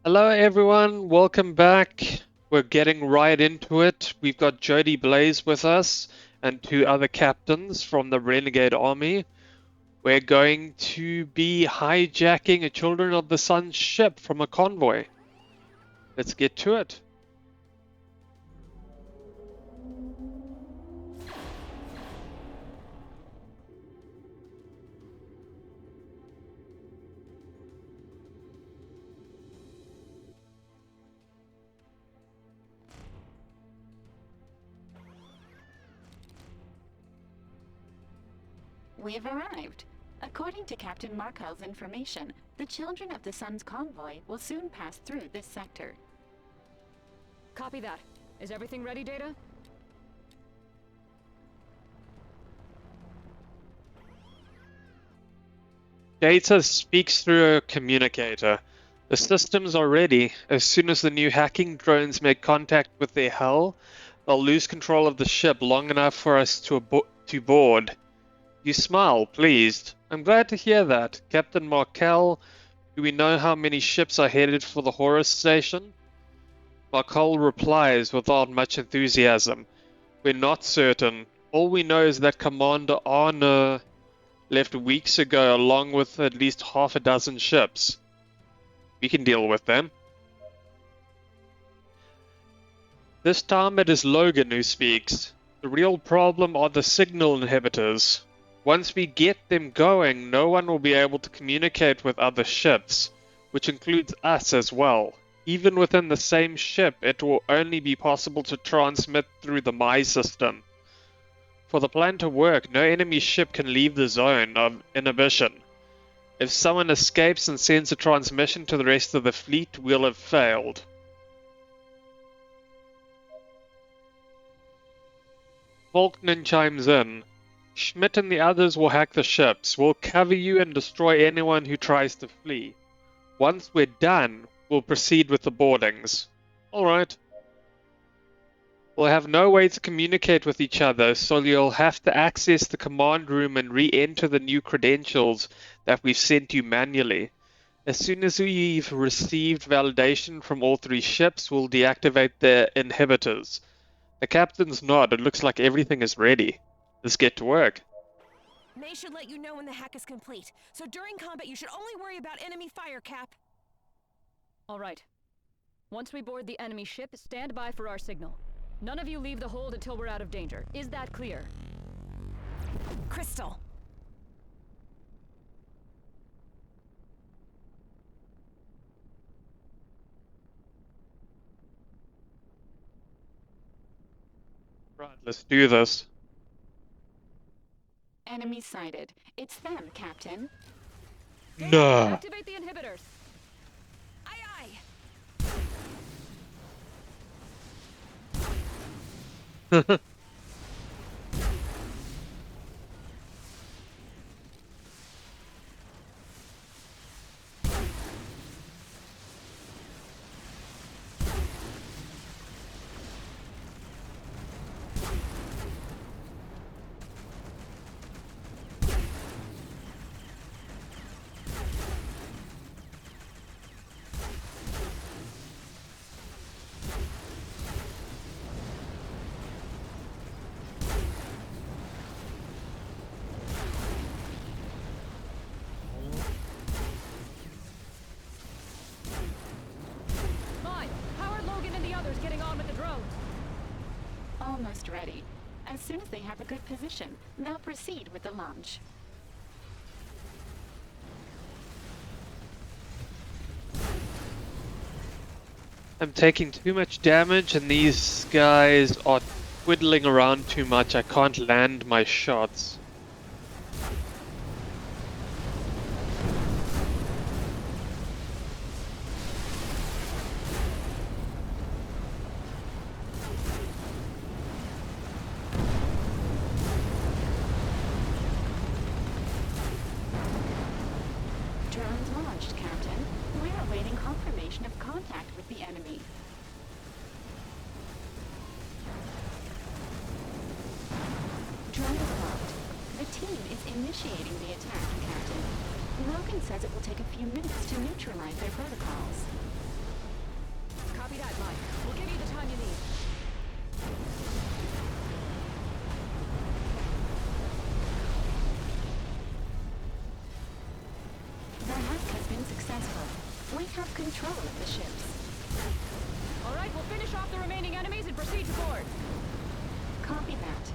Hello everyone, welcome back. We're getting right into it. We've got Jody Blaze with us and two other captains from the Renegade Army. We're going to be hijacking a Children of the Sun ship from a convoy. Let's get to it. We have arrived. According to Captain Markel's information, the Children of the Sun's convoy will soon pass through this sector. Copy that. Is everything ready, Data? Data speaks through a communicator. The systems are ready. As soon as the new hacking drones make contact with their hull, they'll lose control of the ship long enough for us to board. You smile, pleased. I'm glad to hear that. Captain Markel, do we know how many ships are headed for the Horus Station? Markel replies without much enthusiasm. We're not certain. All we know is that Commander Arne left weeks ago along with at least half a dozen ships. We can deal with them. This time it is Logan who speaks. The real problem are the signal inhibitors. Once we get them going, no one will be able to communicate with other ships, which includes us as well. Even within the same ship, it will only be possible to transmit through the My system. For the plan to work, no enemy ship can leave the zone of inhibition. If someone escapes and sends a transmission to the rest of the fleet, we'll have failed. Volknen chimes in. Schmidt and the others will hack the ships. We'll cover you and destroy anyone who tries to flee. Once we're done, we'll proceed with the boardings. Alright. We'll have no way to communicate with each other, so you'll have to access the command room and re-enter the new credentials that we've sent you manually. As soon as we've received validation from all three ships, we'll deactivate the inhibitors. The captain's nod. It looks like everything is ready. Let's get to work. May should let you know when the hack is complete, so during combat you should only worry about enemy fire, Cap. All right. Once we board the enemy ship, stand by for our signal. None of you leave the hold until we're out of danger. Is that clear? Crystal. Right, let's do this. Enemy sighted. It's them, Captain. Data, No. activate the inhibitors. Aye, aye. Fine. How are Logan and the others getting on with the drones? Almost ready. As soon as they have a good position, they'll proceed with the launch. I'm taking too much damage and these guys are twiddling around too much. I can't land my shots. Drones launched, Captain. We're awaiting confirmation of contact with the enemy. Drone is locked. The team is initiating the attack, Captain. Logan says it will take a few minutes to neutralize their protocols. Copy that, Mike. We'll give you the time you need. The hack has been successful. We have control of the ships. All right, we'll finish off the remaining enemies and proceed to board. Copy that.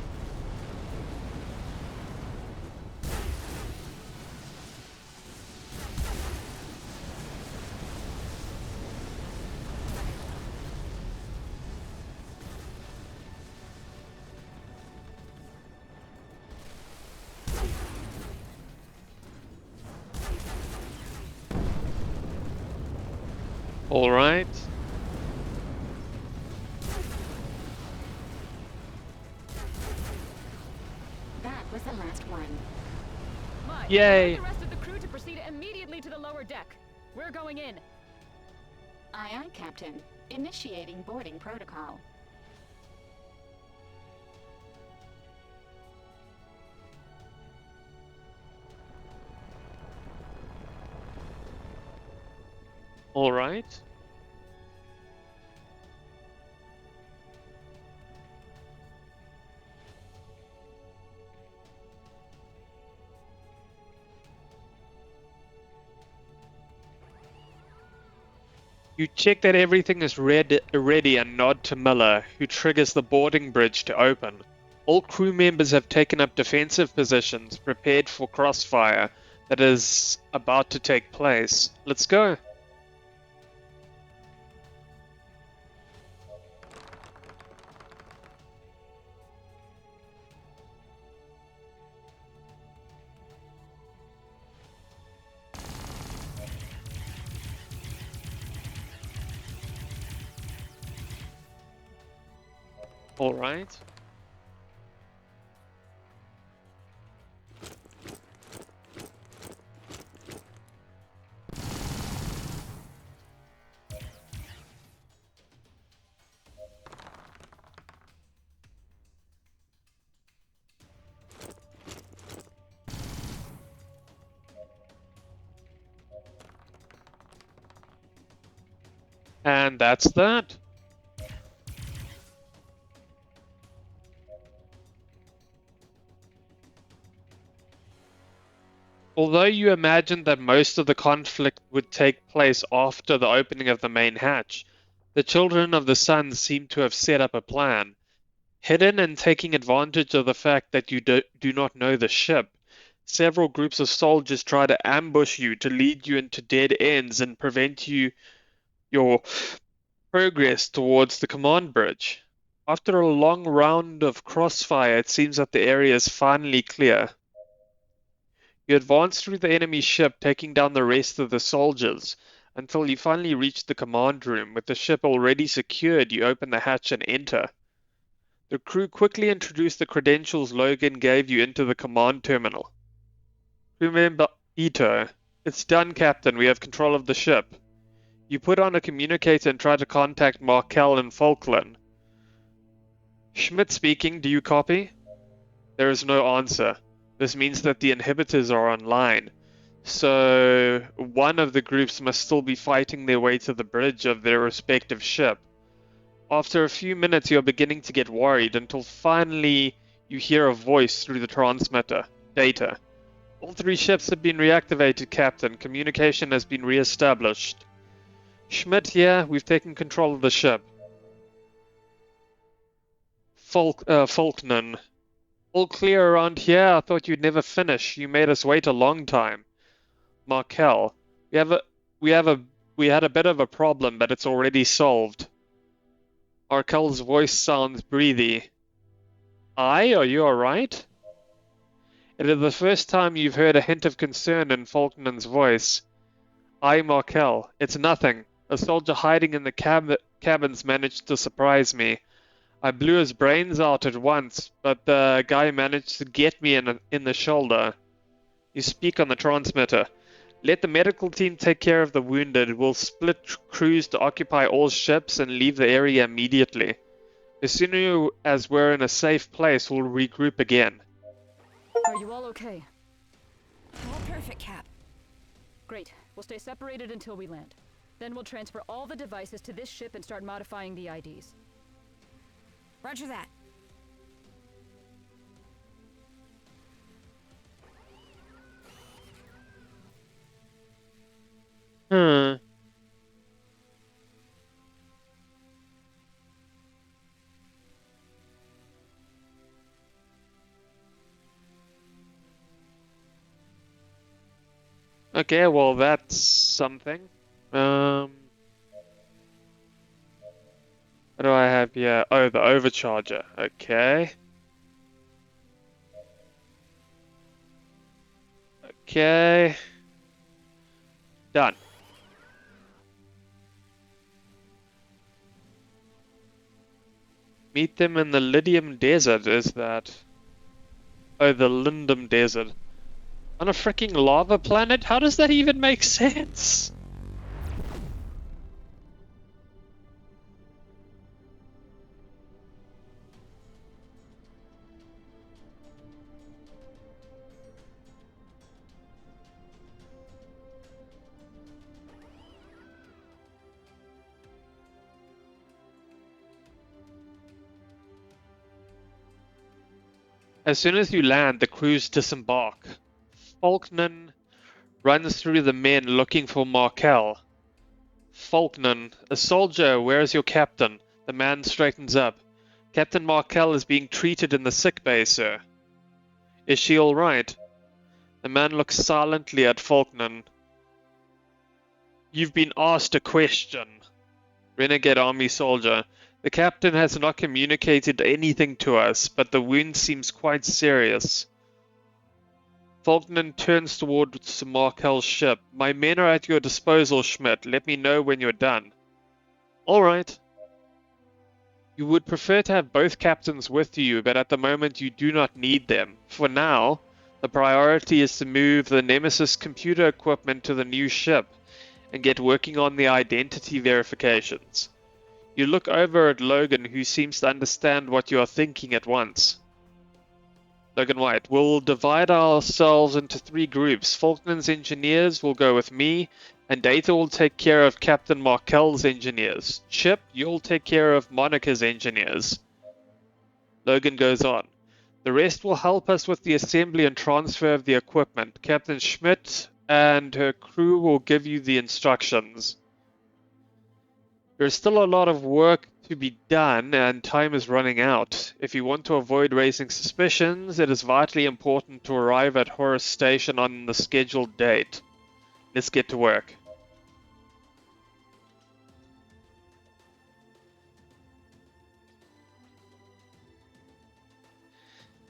All right. That was the last one. Mike, Yay. alert the rest of the crew to proceed immediately to the lower deck. We're going in. Aye, aye, Captain. Initiating boarding protocol. All right. You check that everything is ready and nod to Miller, who triggers the boarding bridge to open. All crew members have taken up defensive positions, prepared for crossfire that is about to take place. Let's go. All right. And that's that. Although you imagined that most of the conflict would take place after the opening of the main hatch, the Children of the Sun seem to have set up a plan. Hidden and taking advantage of the fact that you do not know the ship, several groups of soldiers try to ambush you to lead you into dead ends and prevent your progress towards the command bridge. After a long round of crossfire, it seems that the area is finally clear. You advance through the enemy ship, taking down the rest of the soldiers, until you finally reach the command room. With the ship already secured, you open the hatch and enter. The crew quickly introduce the credentials Logan gave you into the command terminal. Remember, Ito. It's done, Captain. We have control of the ship. You put on a communicator and try to contact Markel and Falkland. Schmidt speaking. Do you copy? There is no answer. This means that the inhibitors are online. So, one of the groups must still be fighting their way to the bridge of their respective ship. After a few minutes, you're beginning to get worried until finally you hear a voice through the transmitter. Data. All three ships have been reactivated, Captain. Communication has been re-established. Schmidt here. We've taken control of the ship. Falknan. All clear around here? I thought you'd never finish. You made us wait a long time. Markel. We had a bit of a problem, but it's already solved. Markel's voice sounds breathy. Aye, are you alright? It is the first time you've heard a hint of concern in Falknan's voice. Aye, Markel. It's nothing. A soldier hiding in the cabins managed to surprise me. I blew his brains out at once, but the guy managed to get me in the shoulder. You speak on the transmitter. Let the medical team take care of the wounded. We'll split crews to occupy all ships and leave the area immediately. As soon as we're in a safe place, we'll regroup again. Are you all okay? All perfect, Cap. Great. We'll stay separated until we land. Then we'll transfer all the devices to this ship and start modifying the IDs. Roger that. Hmm. Okay, well that's something. What do I have here? Oh, the overcharger. Okay. Okay. Done. Meet them in the Lydium Desert, is that? Oh, the Lindum Desert. On a freaking lava planet? How does that even make sense? As soon as you land, the crews disembark. Falknan runs through the men looking for Markel. Falknan, a soldier, where is your captain? The man straightens up. Captain Markel is being treated in the sick bay, sir. Is she all right? The man looks silently at Falknan. You've been asked a question. Renegade Army soldier. The captain has not communicated anything to us, but the wound seems quite serious. Falknan turns towards Markel's ship. My men are at your disposal, Schmidt. Let me know when you're done. All right. You would prefer to have both captains with you, but at the moment you do not need them. For now, the priority is to move the Nemesis computer equipment to the new ship and get working on the identity verifications. You look over at Logan, who seems to understand what you are thinking at once. Logan White, we'll divide ourselves into 3 groups. Falkland's engineers will go with me, and Data will take care of Captain Markel's engineers. Chip, you'll take care of Monica's engineers. Logan goes on. The rest will help us with the assembly and transfer of the equipment. Captain Schmidt and her crew will give you the instructions. There's still a lot of work to be done and time is running out. If you want to avoid raising suspicions, it is vitally important to arrive at Horus Station on the scheduled date. Let's get to work.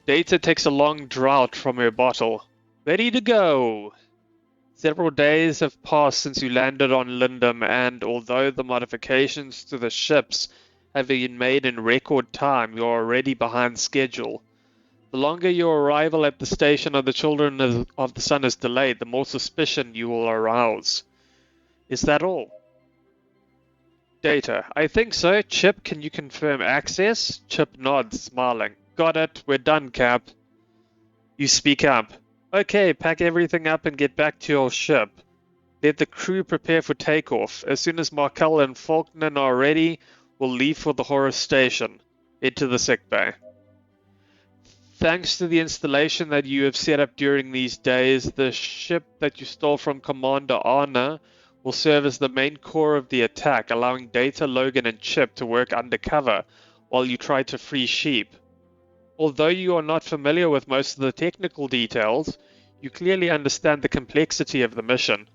Data takes a long draught from her bottle. Ready to go! Several days have passed since you landed on Lindum, and although the modifications to the ships have been made in record time, you are already behind schedule. The longer your arrival at the station of the Children of the Sun is delayed, the more suspicion you will arouse. Is that all? Data. I think so. Chip, can you confirm access? Chip nods, smiling. Got it. We're done, Cap. You speak up. Okay, pack everything up and get back to your ship. Let the crew prepare for takeoff. As soon as Markel and Falkner are ready, we'll leave for the Horus Station. Head to the sickbay. Thanks to the installation that you have set up during these days, the ship that you stole from Commander Arna will serve as the main core of the attack, allowing Data, Logan, and Chip to work undercover while you try to free Sheep. Although you are not familiar with most of the technical details, you clearly understand the complexity of the mission.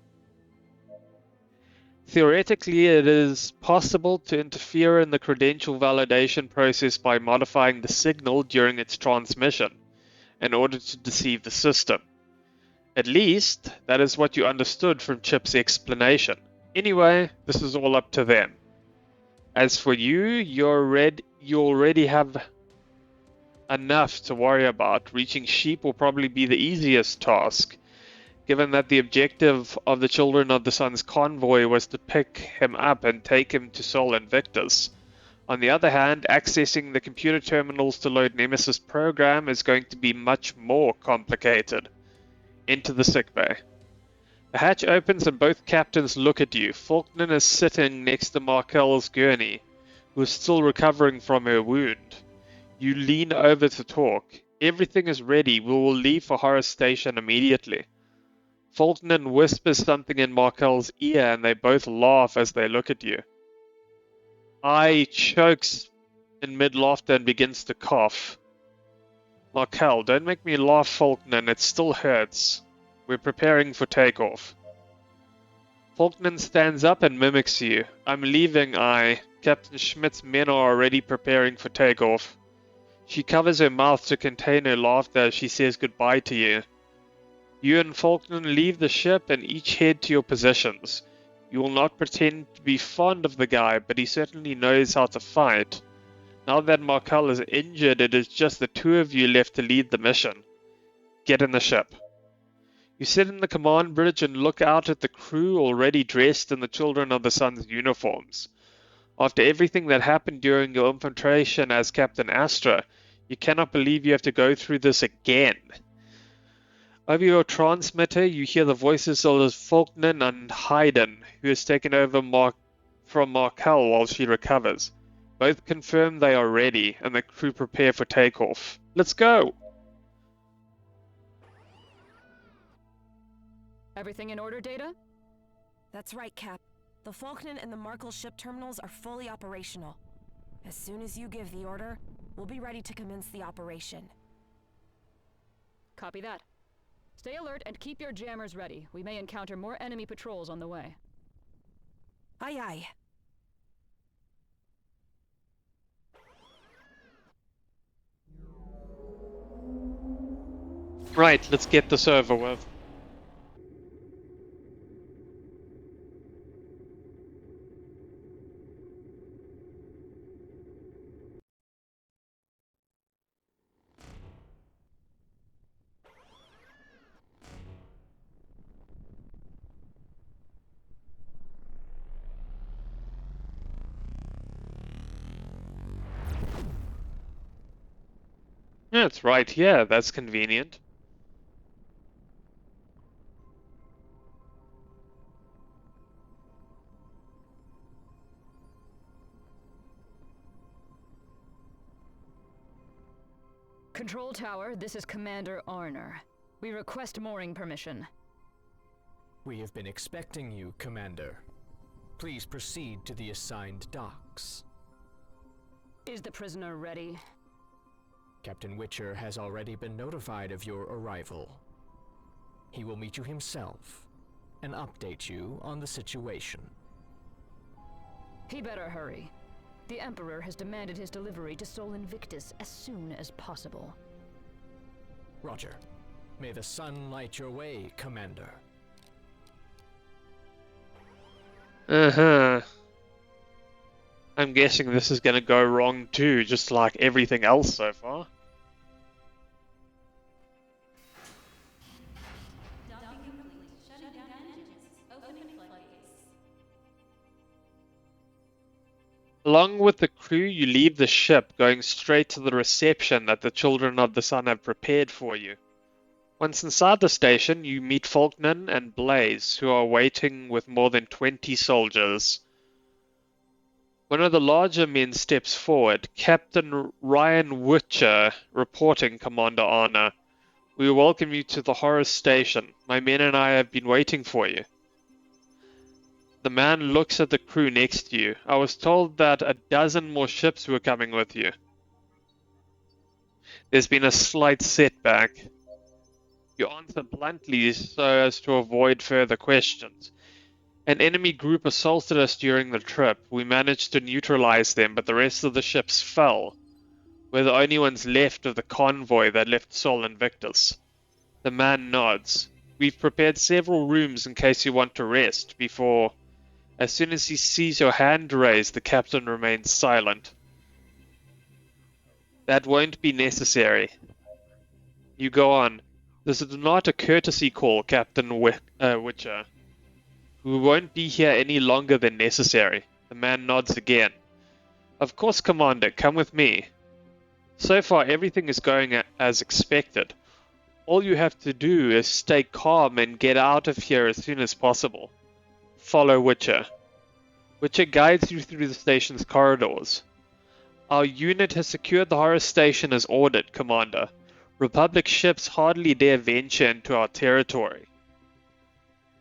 Theoretically, it is possible to interfere in the credential validation process by modifying the signal during its transmission in order to deceive the system. At least, that is what you understood from Chip's explanation. Anyway, this is all up to them. As for you, you already have enough to worry about. Reaching Sheep will probably be the easiest task, given that the objective of the Children of the Sun's convoy was to pick him up and take him to Sol Invictus. On the other hand, accessing the computer terminals to load Nemesis program is going to be much more complicated. Enter the sickbay. The hatch opens and both captains look at you. Faulkner is sitting next to Markel's gurney, who is still recovering from her wound. You lean over to talk. Everything is ready. We will leave for Horus Station immediately. Faulkner whispers something in Markel's ear and they both laugh as they look at you. I chokes in mid-laughter and begins to cough. Markel, don't make me laugh, Faulkner, it still hurts. We're preparing for takeoff. Faulkner stands up and mimics you. I'm leaving, Captain Schmidt's men are already preparing for takeoff. She covers her mouth to contain her laughter as she says goodbye to you. You and Faulkner leave the ship and each head to your positions. You will not pretend to be fond of the guy, but he certainly knows how to fight. Now that Markel is injured, it is just the two of you left to lead the mission. Get in the ship. You sit in the command bridge and look out at the crew already dressed in the Children of the Sun's uniforms. After everything that happened during your infiltration as Captain Astra, you cannot believe you have to go through this again. Over your transmitter, you hear the voices of Faulkner and Hayden, who has taken over from Markel while she recovers. Both confirm they are ready, and the crew prepare for takeoff. Let's go! Everything in order, Data? That's right, Cap. The Faulkner and the Markel ship terminals are fully operational. As soon as you give the order, we'll be ready to commence the operation. Copy that. Stay alert and keep your jammers ready. We may encounter more enemy patrols on the way. Aye aye. Right, let's get this over with. Yeah, it's right here. That's convenient. Control Tower, this is Commander Arner. We request mooring permission. We have been expecting you, Commander. Please proceed to the assigned docks. Is the prisoner ready? Captain Witcher has already been notified of your arrival. He will meet you himself and update you on the situation. He better hurry. The Emperor has demanded his delivery to Sol Invictus as soon as possible. Roger. May the sun light your way, Commander. Uh-huh. I'm guessing this is gonna go wrong too, just like everything else so far. Along with the crew, you leave the ship, going straight to the reception that the Children of the Sun have prepared for you. Once inside the station, you meet Faulkner and Blaze, who are waiting with more than 20 soldiers. One of the larger men steps forward, Captain Ryan Witcher, reporting, Commander Arner. We welcome you to the Horus Station. My men and I have been waiting for you. The man looks at the crew next to you. I was told that a dozen more ships were coming with you. There's been a slight setback. You answer bluntly so as to avoid further questions. An enemy group assaulted us during the trip. We managed to neutralize them, but the rest of the ships fell. We're the only ones left of the convoy that left Sol Invictus. The man nods. We've prepared several rooms in case you want to rest before... As soon as he sees your hand raised, the captain remains silent. That won't be necessary. You go on. This is not a courtesy call, Captain Witcher. We won't be here any longer than necessary. The man nods again. Of course, Commander, come with me. So far, everything is going as expected. All you have to do is stay calm and get out of here as soon as possible. Follow Witcher. Witcher guides you through the station's corridors. Our unit has secured the horror station as ordered, Commander. Republic ships hardly dare venture into our territory.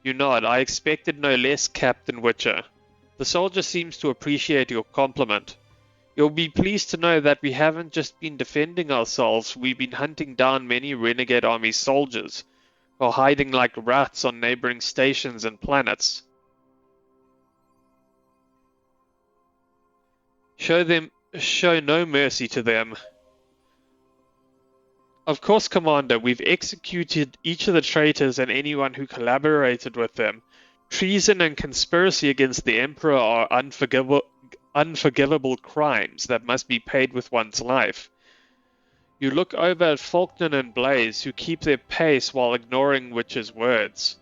You nod. I expected no less, Captain Witcher. The soldier seems to appreciate your compliment. You'll be pleased to know that we haven't just been defending ourselves, we've been hunting down many Renegade Army soldiers, or hiding like rats on neighboring stations and planets. Show no mercy to them. Of course, Commander, we've executed each of the traitors and anyone who collaborated with them. Treason and conspiracy against the Emperor are unforgivable crimes that must be paid with one's life. You look over at Faulkner and Blaze, who keep their pace while ignoring Witcher's words.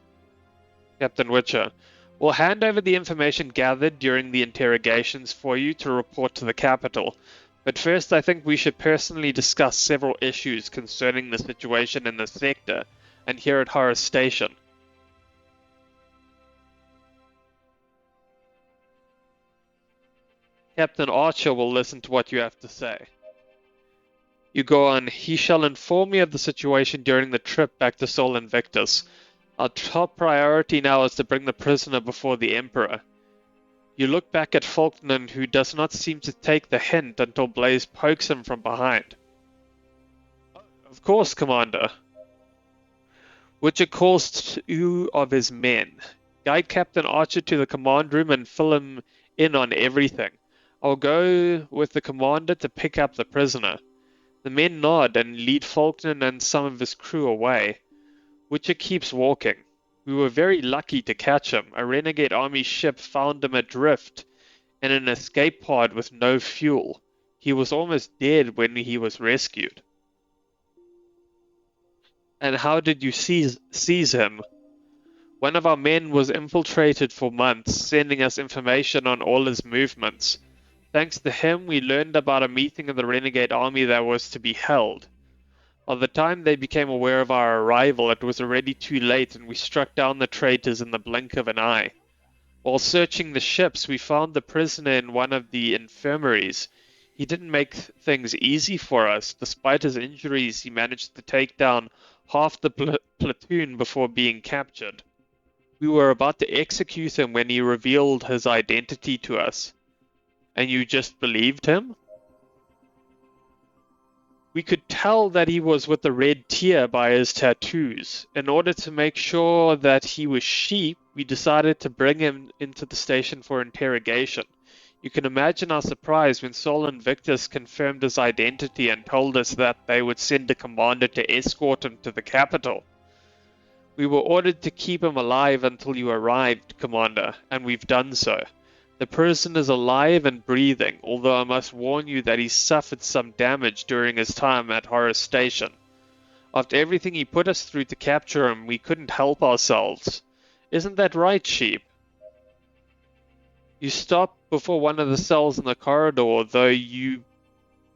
Captain Witcher, we'll hand over the information gathered during the interrogations for you to report to the capital. But first, I think we should personally discuss several issues concerning the situation in the sector and here at Horus Station. Captain Archer will listen to what you have to say. You go on. He shall inform me of the situation during the trip back to Sol Invictus. Our top priority now is to bring the prisoner before the Emperor. You look back at Faulkner, who does not seem to take the hint until Blaze pokes him from behind. Of course, Commander. Witcher calls two of his men. Guide Captain Archer to the command room and fill him in on everything. I'll go with the commander to pick up the prisoner. The men nod and lead Faulkner and some of his crew away. Witcher keeps walking. We were very lucky to catch him. A renegade army ship found him adrift in an escape pod with no fuel. He was almost dead when he was rescued. And how did you seize him? One of our men was infiltrated for months, sending us information on all his movements. Thanks to him, we learned about a meeting of the renegade army that was to be held. By the time they became aware of our arrival, it was already too late, and we struck down the traitors in the blink of an eye. While searching the ships, we found the prisoner in one of the infirmaries. He didn't make things easy for us. Despite his injuries, he managed to take down half the platoon before being captured. We were about to execute him when he revealed his identity to us. And you just believed him? We could tell that he was with the red tier by his tattoos. In order to make sure that he was sheep, we decided to bring him into the station for interrogation. You can imagine our surprise when Sol Invictus confirmed his identity and told us that they would send a commander to escort him to the capital. We were ordered to keep him alive until you arrived, Commander, and we've done so. The person is alive and breathing, although I must warn you that he suffered some damage during his time at Horus Station. After everything he put us through to capture him, we couldn't help ourselves. Isn't that right, Sheep? You stop before one of the cells in the corridor, though you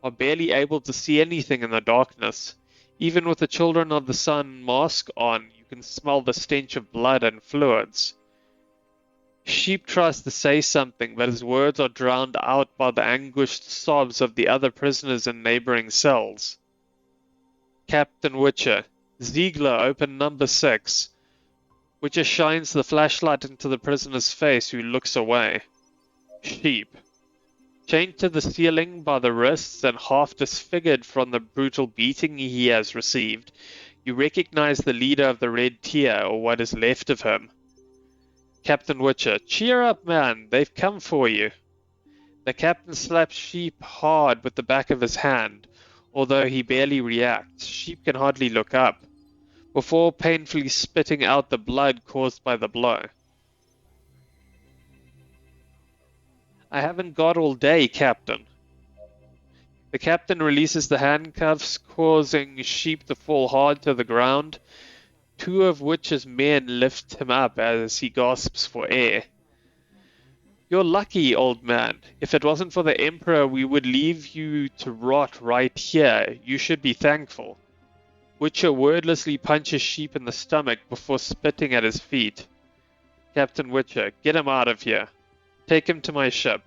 are barely able to see anything in the darkness. Even with the Children of the Sun mask on, you can smell the stench of blood and fluids. Sheep tries to say something, but his words are drowned out by the anguished sobs of the other prisoners in neighboring cells. Captain Witcher, Ziegler, open number 6. Witcher shines the flashlight into the prisoner's face, who looks away. Sheep. Chained to the ceiling by the wrists and half disfigured from the brutal beating he has received, you recognize the leader of the Red Tier, or what is left of him. Captain Witcher, cheer up, man, they've come for you. The captain slaps Sheep hard with the back of his hand. Although he barely reacts, Sheep can hardly look up, before painfully spitting out the blood caused by the blow. I haven't got all day, Captain. The captain releases the handcuffs, causing Sheep to fall hard to the ground. 2 of Witcher's men lift him up as he gasps for air. You're lucky, old man. If it wasn't for the Emperor, we would leave you to rot right here. You should be thankful. Witcher wordlessly punches Sheep in the stomach before spitting at his feet. Captain Witcher, get him out of here. Take him to my ship.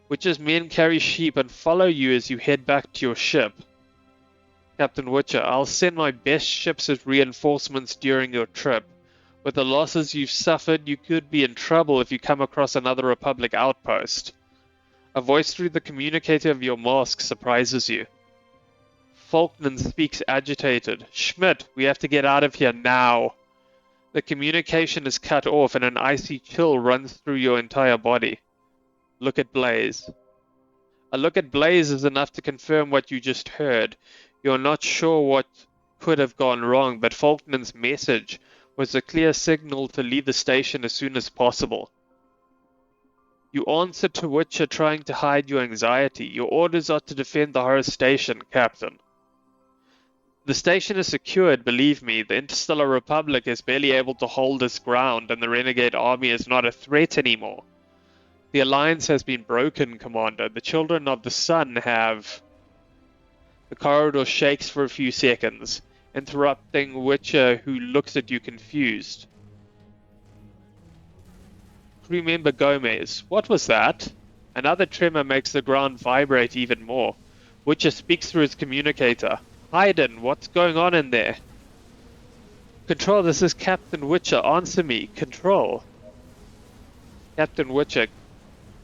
Witcher's men carry Sheep and follow you as you head back to your ship. Captain Witcher, I'll send my best ships as reinforcements during your trip. With the losses you've suffered, you could be in trouble if you come across another Republic outpost. A voice through the communicator of your mask surprises you. Falkland speaks agitated. Schmidt, we have to get out of here now. The communication is cut off and an icy chill runs through your entire body. Look at Blaze. A look at Blaze is enough to confirm what you just heard. You're not sure what could have gone wrong, but Falkland's message was a clear signal to leave the station as soon as possible. You answer to Witcher trying to hide your anxiety. Your orders are to defend the Horus Station, Captain. The station is secured, believe me. The Interstellar Republic is barely able to hold its ground, and the Renegade Army is not a threat anymore. The Alliance has been broken, Commander. The Children of the Sun have... The corridor shakes for a few seconds, interrupting Witcher, who looks at you confused. Crew member Gomez, what was that? Another tremor makes the ground vibrate even more. Witcher speaks through his communicator. Hayden, what's going on in there? Control, this is Captain Witcher. Answer me. Control. Captain Witcher.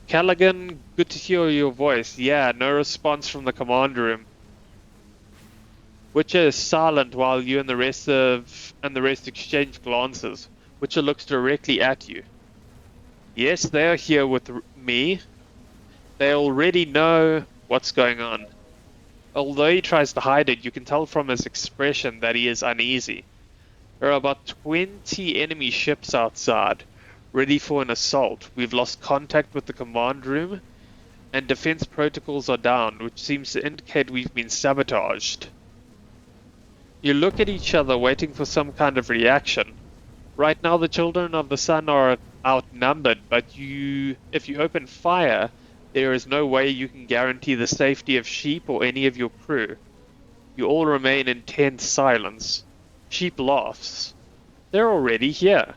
Callaghan, good to hear your voice. Yeah, no response from the command room. Witcher is silent while you and the rest exchange glances. Witcher looks directly at you. Yes, they are here with me. They already know what's going on. Although he tries to hide it, you can tell from his expression that he is uneasy. There are about 20 enemy ships outside, ready for an assault. We've lost contact with the command room, and defense protocols are down, which seems to indicate we've been sabotaged. You look at each other, waiting for some kind of reaction. Right now the Children of the Sun are outnumbered, but if you open fire, there is no way you can guarantee the safety of Sheep or any of your crew. You all remain in tense silence. Sheep laughs. They're already here.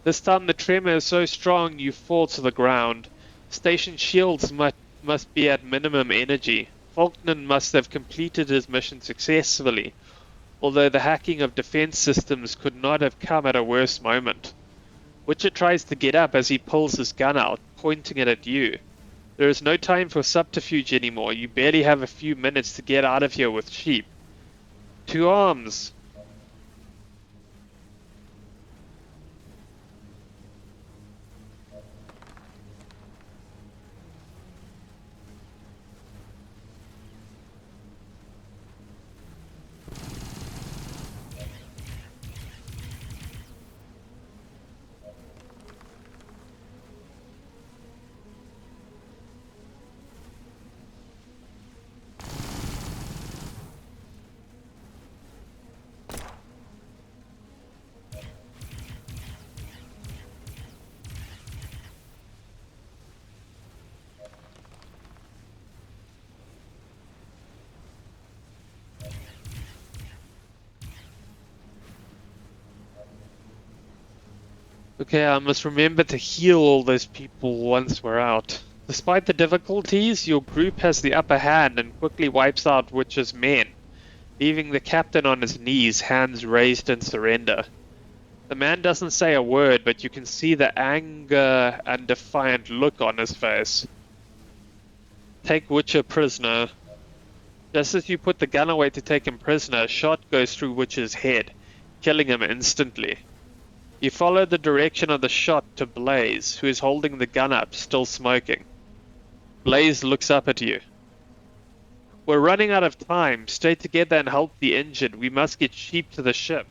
This time the tremor is so strong you fall to the ground. Station shields must be at minimum energy. Falkland must have completed his mission successfully, although the hacking of defense systems could not have come at a worse moment. Witcher tries to get up as he pulls his gun out, pointing it at you. There is no time for subterfuge anymore. You barely have a few minutes to get out of here with Sheep. To arms! Okay, I must remember to heal all those people once we're out. Despite the difficulties, your group has the upper hand and quickly wipes out Witcher's men, leaving the captain on his knees, hands raised in surrender. The man doesn't say a word, but you can see the anger and defiant look on his face. Take Witcher prisoner. Just as you put the gun away to take him prisoner, a shot goes through Witcher's head, killing him instantly. You follow the direction of the shot to Blaze, who is holding the gun up, still smoking. Blaze looks up at you. We're running out of time. Stay together and help the injured. We must get Sheep to the ship.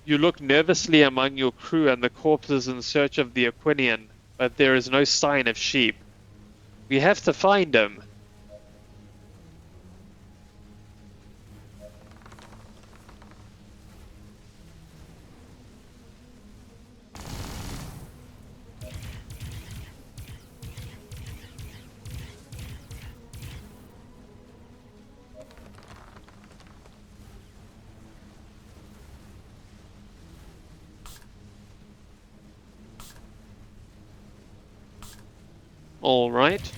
You look nervously among your crew and the corpses in search of the Aquinian, but there is no sign of Sheep. We have to find him. Alright.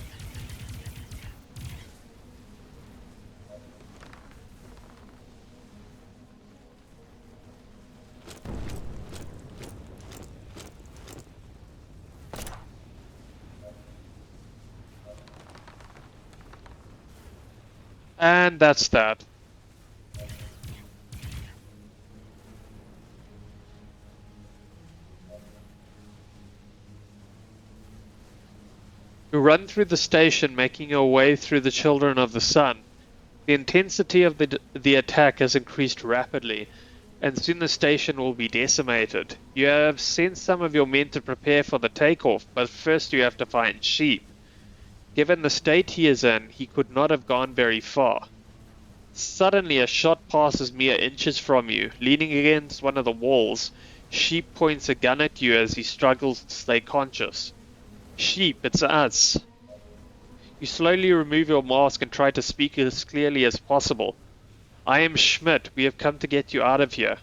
And that's that. You run through the station, making your way through the Children of the Sun. The intensity of the attack has increased rapidly, and soon the station will be decimated. You have sent some of your men to prepare for the takeoff, but first you have to find Sheep. Given the state he is in, he could not have gone very far. Suddenly a shot passes mere inches from you. Leaning against one of the walls, Sheep points a gun at you as he struggles to stay conscious. Sheep, it's us. You slowly remove your mask and try to speak as clearly as possible. I am Schmidt. We have come to get you out of here.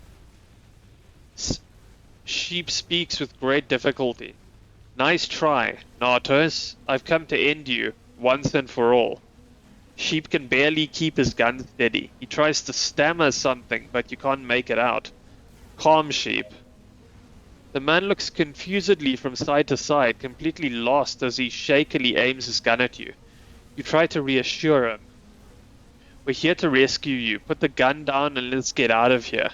Sheep speaks with great difficulty. Nice try, Nartos. I've come to end you, once and for all. Sheep can barely keep his gun steady. He tries to stammer something, but you can't make it out. Calm, Sheep. The man looks confusedly from side to side, completely lost as he shakily aims his gun at you. You try to reassure him. We're here to rescue you. Put the gun down and let's get out of here.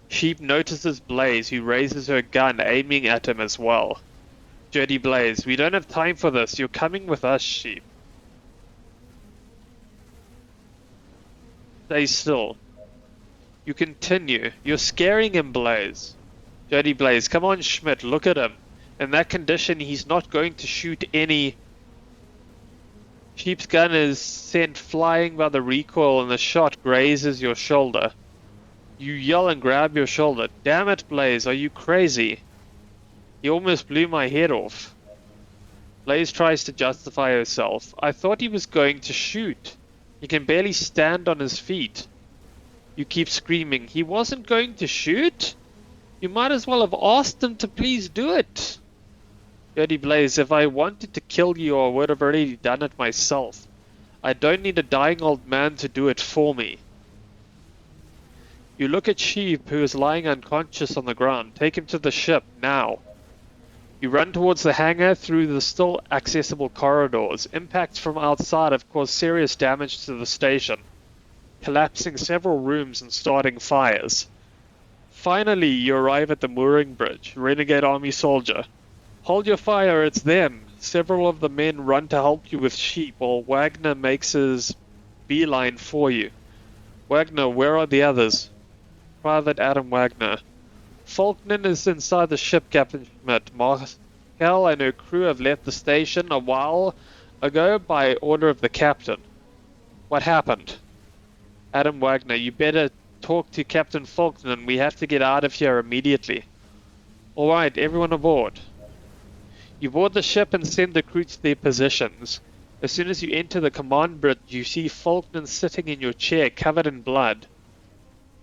Sheep notices Blaze, who raises her gun, aiming at him as well. Dirty Blaze, we don't have time for this. You're coming with us, Sheep. Stay still. You continue. You're scaring him, Blaze. Dirty Blaze, come on, Schmidt, look at him. In that condition, he's not going to shoot any... Sheep's gun is sent flying by the recoil and the shot grazes your shoulder. You yell and grab your shoulder. Damn it, Blaze, are you crazy? He almost blew my head off. Blaze tries to justify herself. I thought he was going to shoot. He can barely stand on his feet. You keep screaming. He wasn't going to shoot? You might as well have asked him to please do it. Dirty Blaze, if I wanted to kill you, I would have already done it myself. I don't need a dying old man to do it for me. You look at Sheep, who is lying unconscious on the ground. Take him to the ship, now. You run towards the hangar through the still accessible corridors. Impacts from outside have caused serious damage to the station, collapsing several rooms and starting fires. Finally, you arrive at the mooring bridge. Renegade Army soldier. Hold your fire, it's them. Several of the men run to help you with Sheep, while Wagner makes his beeline for you. Wagner, where are the others? Private Adam Wagner. Faulkner is inside the ship, Captain Schmidt. Markel and her crew have left the station a while ago by order of the captain. What happened? Adam Wagner, you better talk to Captain Faulkner. We have to get out of here immediately. Alright, everyone aboard. You board the ship and send the crew to their positions. As soon as you enter the command bridge, you see Faulkner sitting in your chair covered in blood,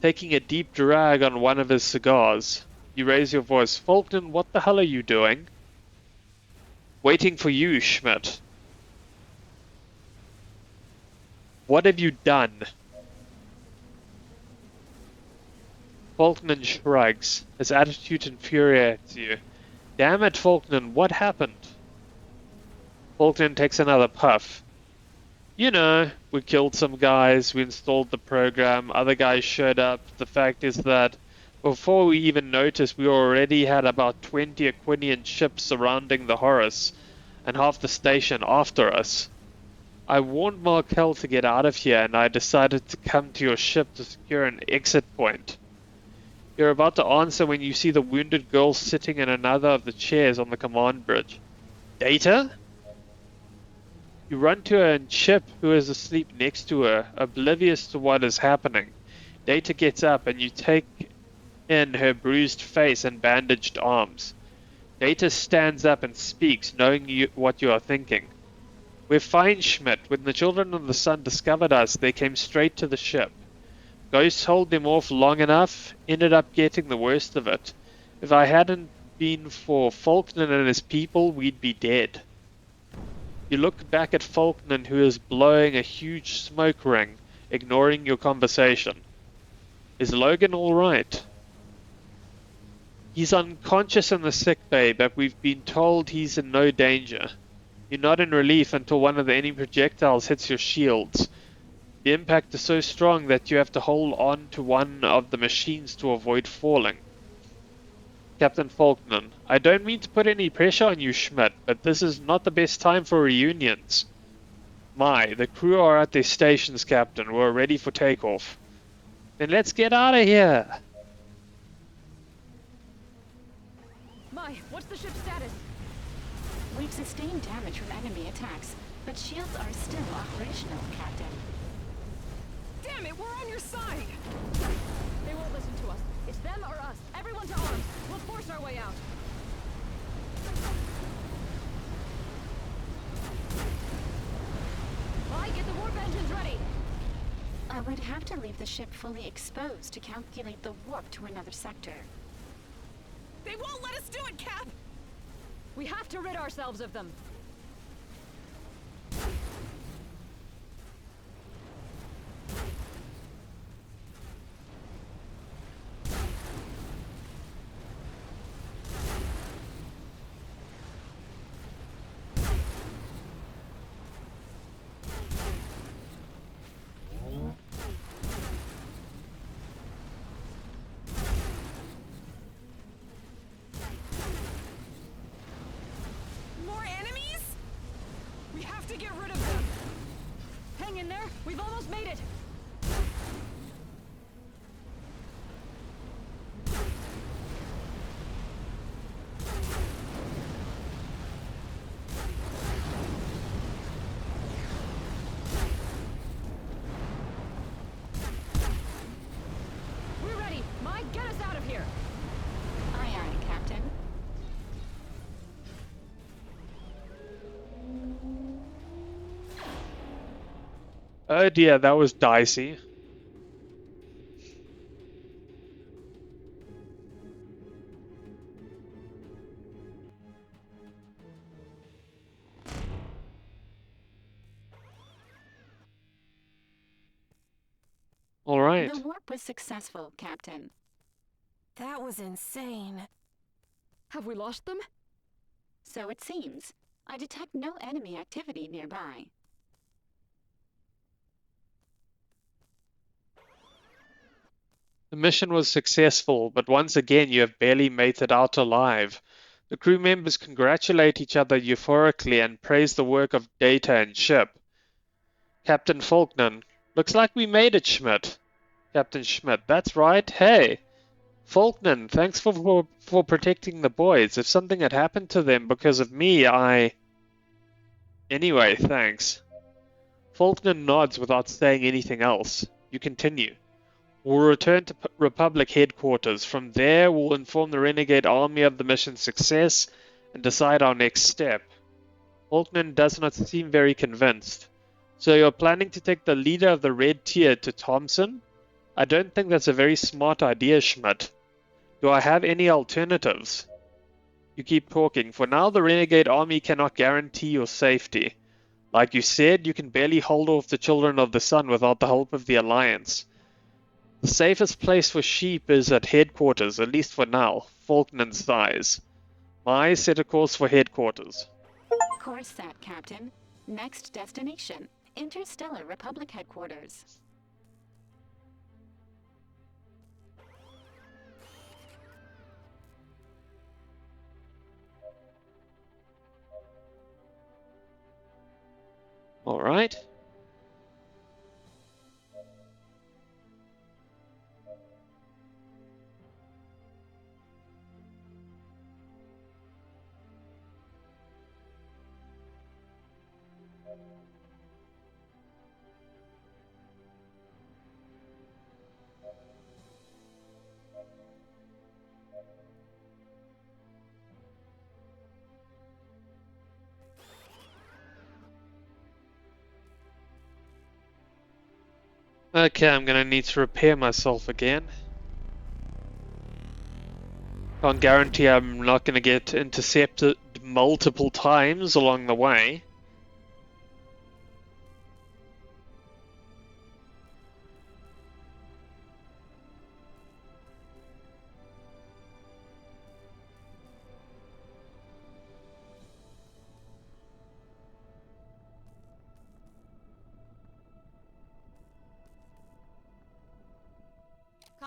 taking a deep drag on one of his cigars. You raise your voice. Faulkner, what the hell are you doing? Waiting for you, Schmidt. What have you done? Faulkner shrugs. His attitude infuriates you. Damn it, Faulkner, what happened? Faulkner takes another puff. You know, we killed some guys, we installed the program, other guys showed up. The fact is that before we even noticed, we already had about 20 Aquinian ships surrounding the Horus, and half the station after us. I warned Markel to get out of here, and I decided to come to your ship to secure an exit point. You're about to answer when you see the wounded girl sitting in another of the chairs on the command bridge. Data? You run to her and Chip, who is asleep next to her, oblivious to what is happening. Data gets up and you take in her bruised face and bandaged arms. Data stands up and speaks, knowing what you are thinking. We're fine, Schmidt. When the Children of the Sun discovered us, they came straight to the ship. Ghosts hold them off long enough, ended up getting the worst of it. If I hadn't been for Faulkner and his people, we'd be dead. You look back at Falkner, who is blowing a huge smoke ring, ignoring your conversation. Is Logan alright? He's unconscious in the sick bay, but we've been told he's in no danger. You're not in relief until one of the enemy projectiles hits your shields. The impact is so strong that you have to hold on to one of the machines to avoid falling. Captain Falkner, I don't mean to put any pressure on you, Schmidt, but this is not the best time for reunions. The crew are at their stations, Captain. We're ready for takeoff. Then let's get out of here! What's the ship's status? We've sustained damage from enemy attacks, but shields are still operational, Captain. Damn it, we're on your side! They won't listen to us. It's them or us. Everyone to arms. We'll force our way out. Get the warp engines ready. I would have to leave the ship fully exposed to calculate the warp to another sector. They won't let us do it, Cap! We have to rid ourselves of them. More enemies? We have to get rid of them! Hang in there. We've almost made it. We're ready. Mike, get us out of here. Aye, aye, Captain. Oh dear, that was dicey. Alright. The warp was successful, Captain. That was insane. Have we lost them? So it seems. I detect no enemy activity nearby. The mission was successful, but once again you have barely made it out alive. The crew members congratulate each other euphorically and praise the work of Data and ship. Captain Falkner, looks like we made it, Schmidt. Captain Schmidt, that's right. Hey! Falkner, thanks for protecting the boys. If something had happened to them because of me, Anyway, thanks. Falkner nods without saying anything else. You continue. We'll return to Republic headquarters. From there, we'll inform the Renegade Army of the mission's success and decide our next step. Falkner does not seem very convinced. So you're planning to take the leader of the Red Tier to Thompson? I don't think that's a very smart idea, Schmidt. Do I have any alternatives? You keep talking. For now, the Renegade Army cannot guarantee your safety. Like you said, you can barely hold off the Children of the Sun without the help of the Alliance. The safest place for sheep is at headquarters, at least for now. Falkner sighs. Set a course for headquarters. Course set, Captain. Next destination, Interstellar Republic headquarters. Alright. Okay, I'm gonna need to repair myself again. Can't guarantee I'm not gonna get intercepted multiple times along the way.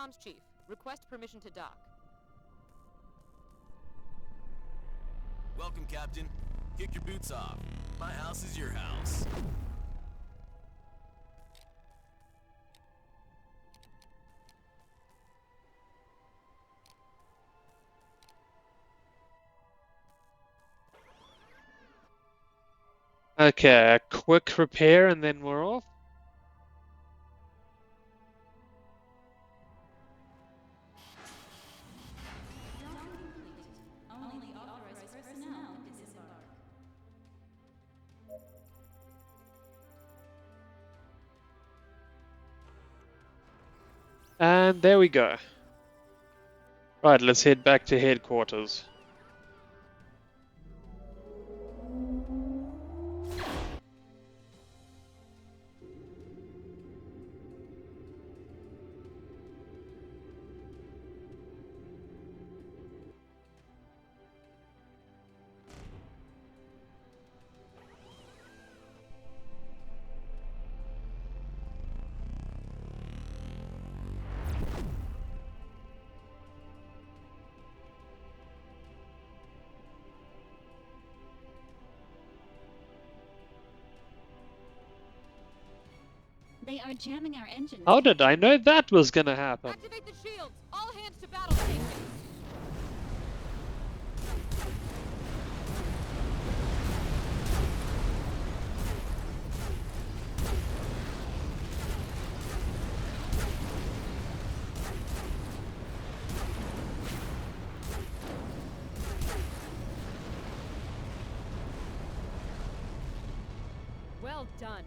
comms chief. Request permission to dock. Welcome, Captain. Kick your boots off. My house is your house. Okay, a quick repair and then we're off. And there we go. Right, let's head back to headquarters. They are jamming our engines. How did I know that was gonna happen? Activate the shields! All hands to battle stations! Well done.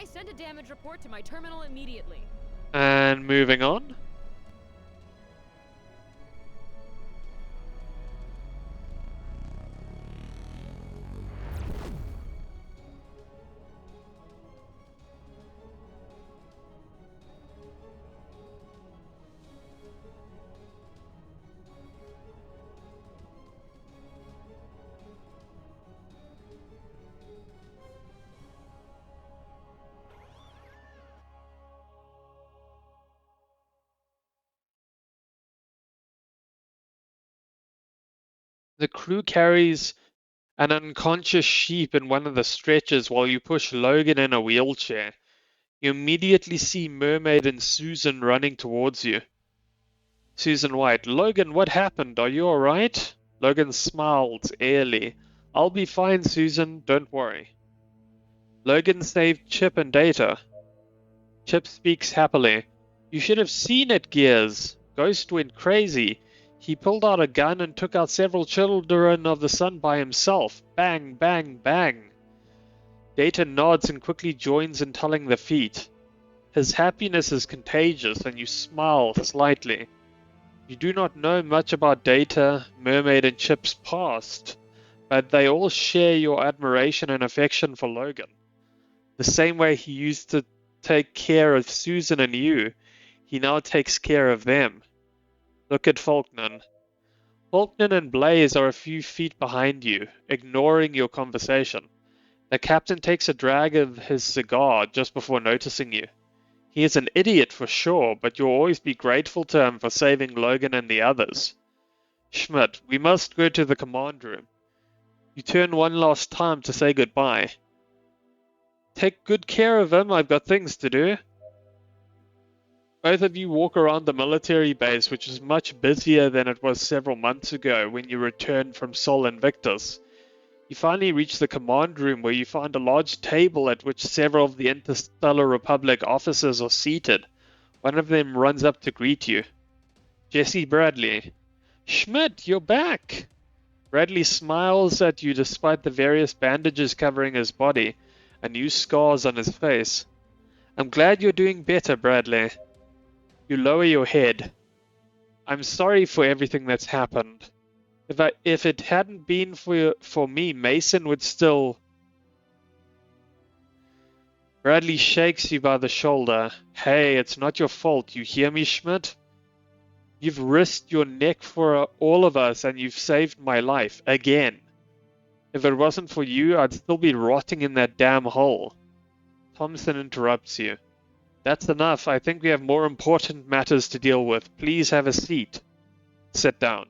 Send a damage report to my terminal immediately. And moving on. The crew carries an unconscious sheep in one of the stretchers while you push Logan in a wheelchair. You immediately see Mermaid and Susan running towards you. Susan White, Logan, what happened? Are you alright? Logan smiled airily. I'll be fine, Susan, don't worry. Logan saved Chip and Data. Chip speaks happily. You should have seen it, Gears. Ghost went crazy. He pulled out a gun and took out several children of the sun by himself. Bang, bang, bang. Data nods and quickly joins in telling the feat. His happiness is contagious and you smile slightly. You do not know much about Data, Mermaid, and Chip's past, but they all share your admiration and affection for Logan. The same way he used to take care of Susan and you, he now takes care of them. Look at Falkner. Falkner and Blaze are a few feet behind you, ignoring your conversation. The captain takes a drag of his cigar just before noticing you. He is an idiot for sure, but you'll always be grateful to him for saving Logan and the others. Schmidt, we must go to the command room. You turn one last time to say goodbye. Take good care of him, I've got things to do. Both of you walk around the military base, which is much busier than it was several months ago when you returned from Sol Invictus. You finally reach the command room where you find a large table at which several of the Interstellar Republic officers are seated. One of them runs up to greet you. Jesse Bradley. Schmidt, you're back! Bradley smiles at you despite the various bandages covering his body and new scars on his face. I'm glad you're doing better, Bradley. You lower your head. I'm sorry for everything that's happened. If it hadn't been for me, Mason would still... Bradley shakes you by the shoulder. Hey, it's not your fault. You hear me, Schmidt? You've risked your neck for all of us and you've saved my life. Again. If it wasn't for you, I'd still be rotting in that damn hole. Thompson interrupts you. That's enough. I think we have more important matters to deal with. Please have a seat. Sit down.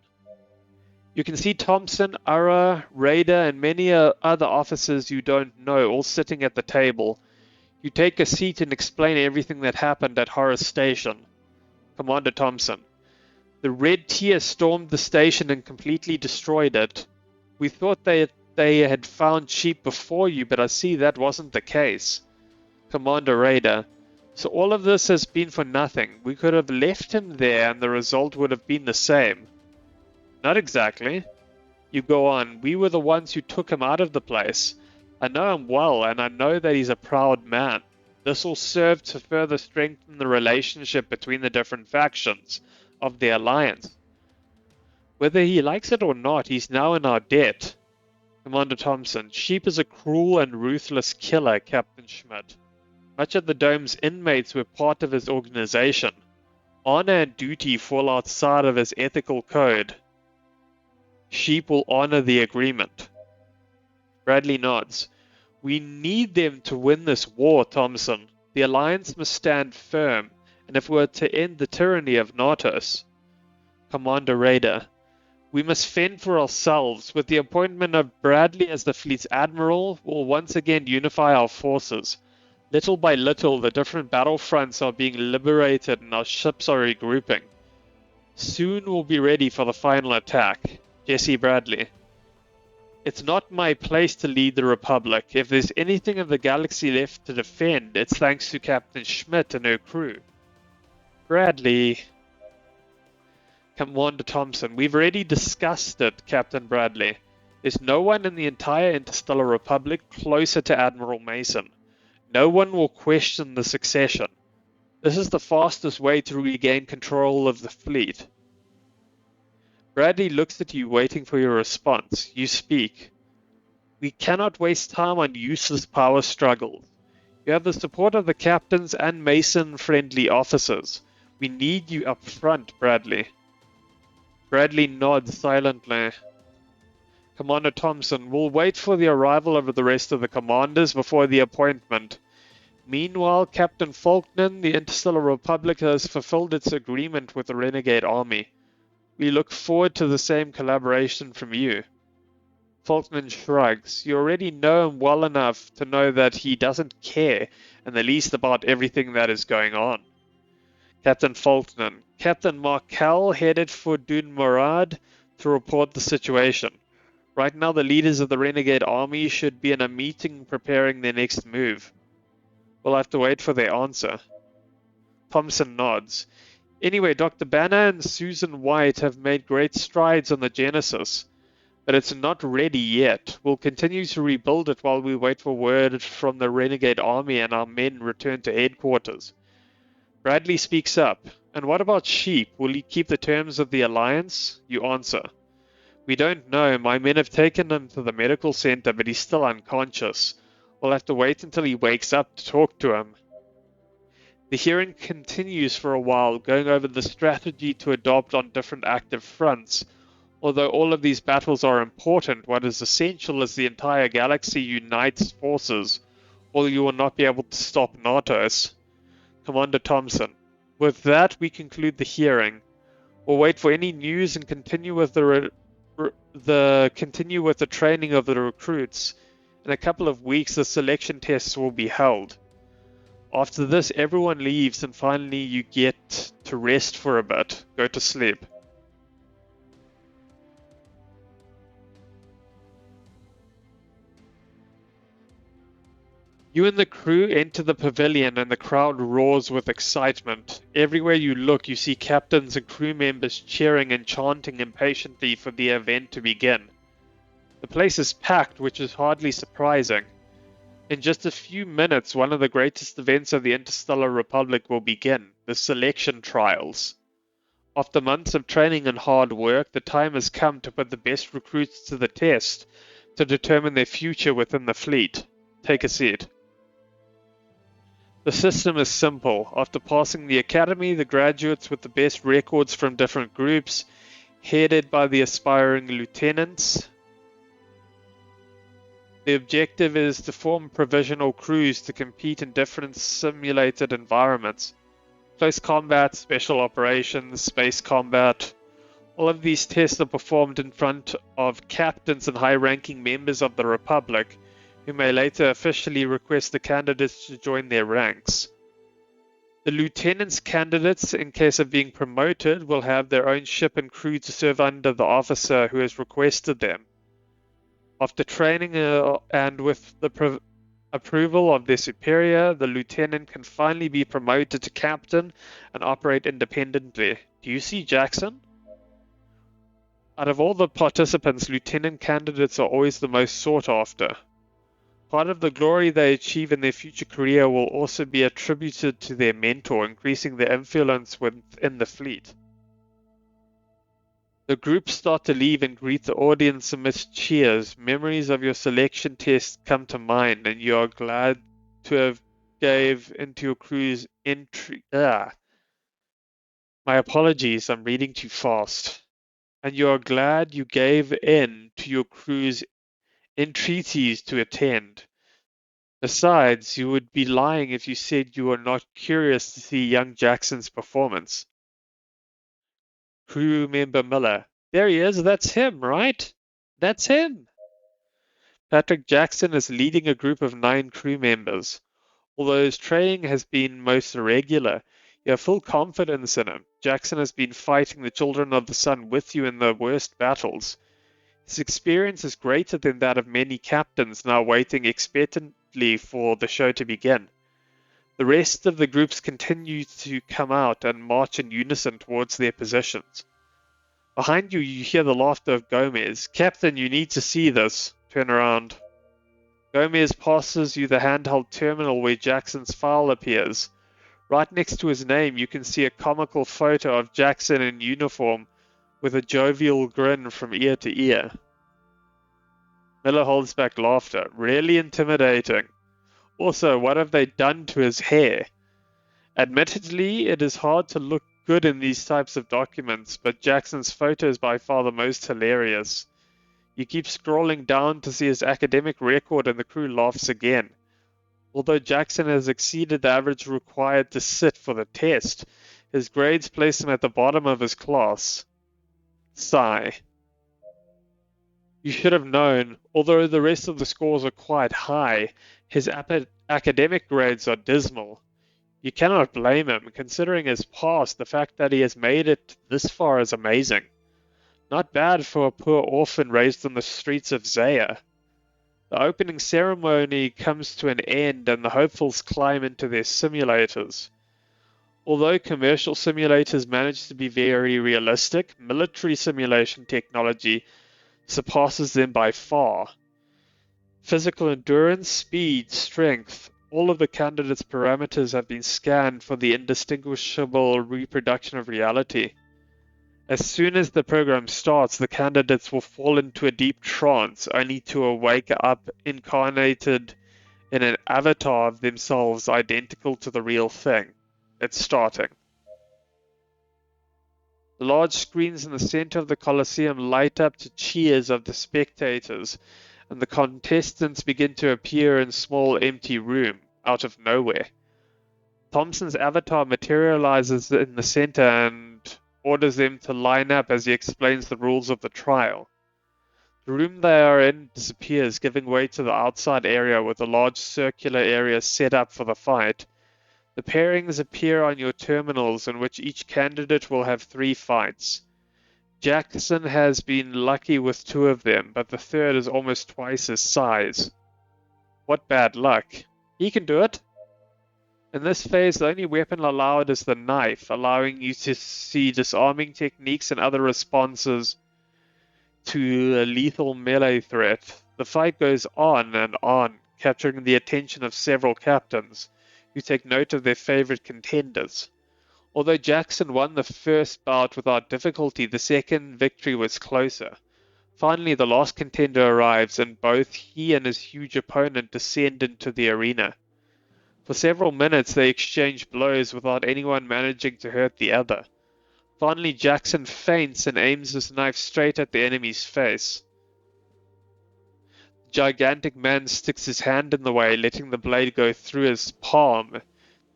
You can see Thompson, Ara, Raider, and many other officers you don't know all sitting at the table. You take a seat and explain everything that happened at Horace Station. Commander Thompson. The Red Tier stormed the station and completely destroyed it. We thought they had found sheep before you, but I see that wasn't the case. Commander Raider. So all of this has been for nothing. We could have left him there and the result would have been the same. Not exactly. You go on. We were the ones who took him out of the place. I know him well, and I know that he's a proud man. This will serve to further strengthen the relationship between the different factions of the Alliance. Whether he likes it or not, he's now in our debt. Commander Thompson, Sheep is a cruel and ruthless killer, Captain Schmidt. Much of the Dome's inmates were part of his organization. Honor and duty fall outside of his ethical code. Sheep will honor the agreement. Bradley nods. We need them to win this war, Thompson. The Alliance must stand firm, and if we're to end the tyranny of Natos. Commander Raider. We must fend for ourselves. With the appointment of Bradley as the fleet's admiral, we'll once again unify our forces. Little by little, the different battlefronts are being liberated and our ships are regrouping. Soon we'll be ready for the final attack. Jesse Bradley. It's not my place to lead the Republic. If there's anything of the galaxy left to defend, it's thanks to Captain Schmidt and her crew. Bradley. Commander Thompson, we've already discussed it, Captain Bradley. There's no one in the entire Interstellar Republic closer to Admiral Mason. No one will question the succession. This is the fastest way to regain control of the fleet. Bradley looks at you, waiting for your response. You speak. We cannot waste time on useless power struggles. You have the support of the captains and Mason-friendly officers. We need you up front, Bradley. Bradley nods silently. Commander Thompson, we'll wait for the arrival of the rest of the commanders before the appointment. Meanwhile, Captain Faulkner, the Interstellar Republic has fulfilled its agreement with the Renegade Army. We look forward to the same collaboration from you. Faulkner shrugs. You already know him well enough to know that he doesn't care in the least about everything that is going on. Captain Faulkner. Captain Markel headed for Dun Murad to report the situation. Right now the leaders of the Renegade Army should be in a meeting preparing their next move. We'll have to wait for their answer. Thompson nods. Anyway, Dr. Banner and Susan White have made great strides on the Genesis, but it's not ready yet. We'll continue to rebuild it while we wait for word from the Renegade Army and our men return to headquarters. Bradley speaks up. And what about Sheep? Will he keep the terms of the Alliance? You answer. We don't know. My men have taken him to the medical center, but he's still unconscious. We'll have to wait until he wakes up to talk to him. The hearing continues for a while, going over the strategy to adopt on different active fronts. Although all of these battles are important, what is essential is the entire galaxy unites forces, or you will not be able to stop Natos. Commander Thompson. With that, we conclude the hearing. We'll wait for any news and continue with the training of the recruits. In a couple of weeks, the selection tests will be held. After this, everyone leaves and finally you get to rest for a bit. Go to sleep. You and the crew enter the pavilion and the crowd roars with excitement. Everywhere you look, you see captains and crew members cheering and chanting impatiently for the event to begin. The place is packed, which is hardly surprising. In just a few minutes, one of the greatest events of the Interstellar Republic will begin, the selection trials. After months of training and hard work, the time has come to put the best recruits to the test to determine their future within the fleet. Take a seat. The system is simple. After passing the academy, the graduates with the best records from different groups, headed by the aspiring lieutenants, The objective is to form provisional crews to compete in different simulated environments. Close combat, special operations, space combat. All of these tests are performed in front of captains and high-ranking members of the Republic, who may later officially request the candidates to join their ranks. The lieutenant's candidates, in case of being promoted, will have their own ship and crew to serve under the officer who has requested them. After training and with the approval of their superior, the lieutenant can finally be promoted to captain and operate independently. Do you see Jackson? Out of all the participants, lieutenant candidates are always the most sought after. Part of the glory they achieve in their future career will also be attributed to their mentor, increasing their influence within the fleet. The groups start to leave and greet the audience amidst cheers. Memories of your selection test come to mind, and you are glad to have gave into your crew's entry. My apologies, I'm reading too fast. And you are glad you gave in to your crew's entreaties to attend. Besides, you would be lying if you said you were not curious to see young Jackson's performance. Crew member Miller. There he is, that's him, right? That's him. Patrick Jackson is leading a group of 9 crew members. Although his training has been most irregular, you have full confidence in him. Jackson has been fighting the Children of the Sun with you in the worst battles. His experience is greater than that of many captains now waiting expectantly for the show to begin. The rest of the groups continue to come out and march in unison towards their positions. Behind you, you hear the laughter of Gomez. Captain, you need to see this. Turn around. Gomez passes you the handheld terminal where Jackson's file appears. Right next to his name, you can see a comical photo of Jackson in uniform with a jovial grin from ear to ear. Miller holds back laughter. Really intimidating. Also, what have they done to his hair? Admittedly, it is hard to look good in these types of documents, but Jackson's photo is by far the most hilarious. You keep scrolling down to see his academic record and the crew laughs again. Although Jackson has exceeded the average required to sit for the test, his grades place him at the bottom of his class. Sigh. You should have known, although the rest of the scores are quite high, his academic grades are dismal. You cannot blame him, considering his past. The fact that he has made it this far is amazing. Not bad for a poor orphan raised on the streets of Zaya. The opening ceremony comes to an end and the hopefuls climb into their simulators. Although commercial simulators manage to be very realistic, military simulation technology surpasses them by far. Physical endurance, speed, strength, all of the candidates' parameters have been scanned for the indistinguishable reproduction of reality. As soon as the program starts, the candidates will fall into a deep trance, only to wake up incarnated in an avatar of themselves identical to the real thing. It's starting. The large screens in the center of the Colosseum light up to cheers of the spectators, and the contestants begin to appear in small empty room, out of nowhere. Thompson's avatar materializes in the center and orders them to line up as he explains the rules of the trial. The room they are in disappears, giving way to the outside area with a large circular area set up for the fight. The pairings appear on your terminals, in which each candidate will have 3 fights. Jackson has been lucky with 2 of them, but the third is almost twice his size. What bad luck. He can do it. In this phase, the only weapon allowed is the knife, allowing you to see disarming techniques and other responses to a lethal melee threat. The fight goes on and on, capturing the attention of several captains, who take note of their favorite contenders. Although Jackson won the first bout without difficulty, the second victory was closer. Finally, the last contender arrives, and both he and his huge opponent descend into the arena. For several minutes they exchange blows without anyone managing to hurt the other. Finally, Jackson feints and aims his knife straight at the enemy's face. gigantic man sticks his hand in the way, letting the blade go through his palm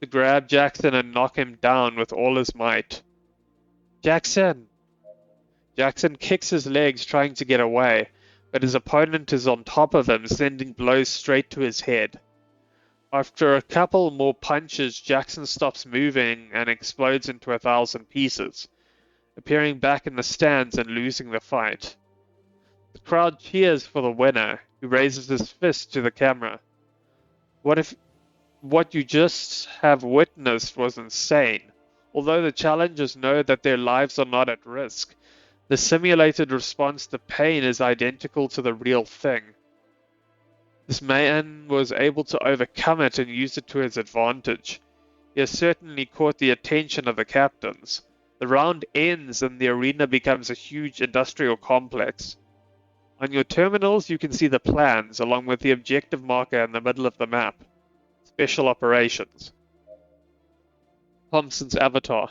to grab Jackson and knock him down with all his might. Jackson! Jackson kicks his legs, trying to get away, but his opponent is on top of him, sending blows straight to his head. After a couple more punches, Jackson stops moving and explodes into 1,000 pieces, appearing back in the stands and losing the fight. The crowd cheers for the winner, who raises his fist to the camera. What you just have witnessed was insane? Although the challengers know that their lives are not at risk, the simulated response to pain is identical to the real thing. This man was able to overcome it and use it to his advantage. He has certainly caught the attention of the captains. The round ends and the arena becomes a huge industrial complex. On your terminals you can see the plans, along with the objective marker in the middle of the map. Special Operations. Thompson's avatar.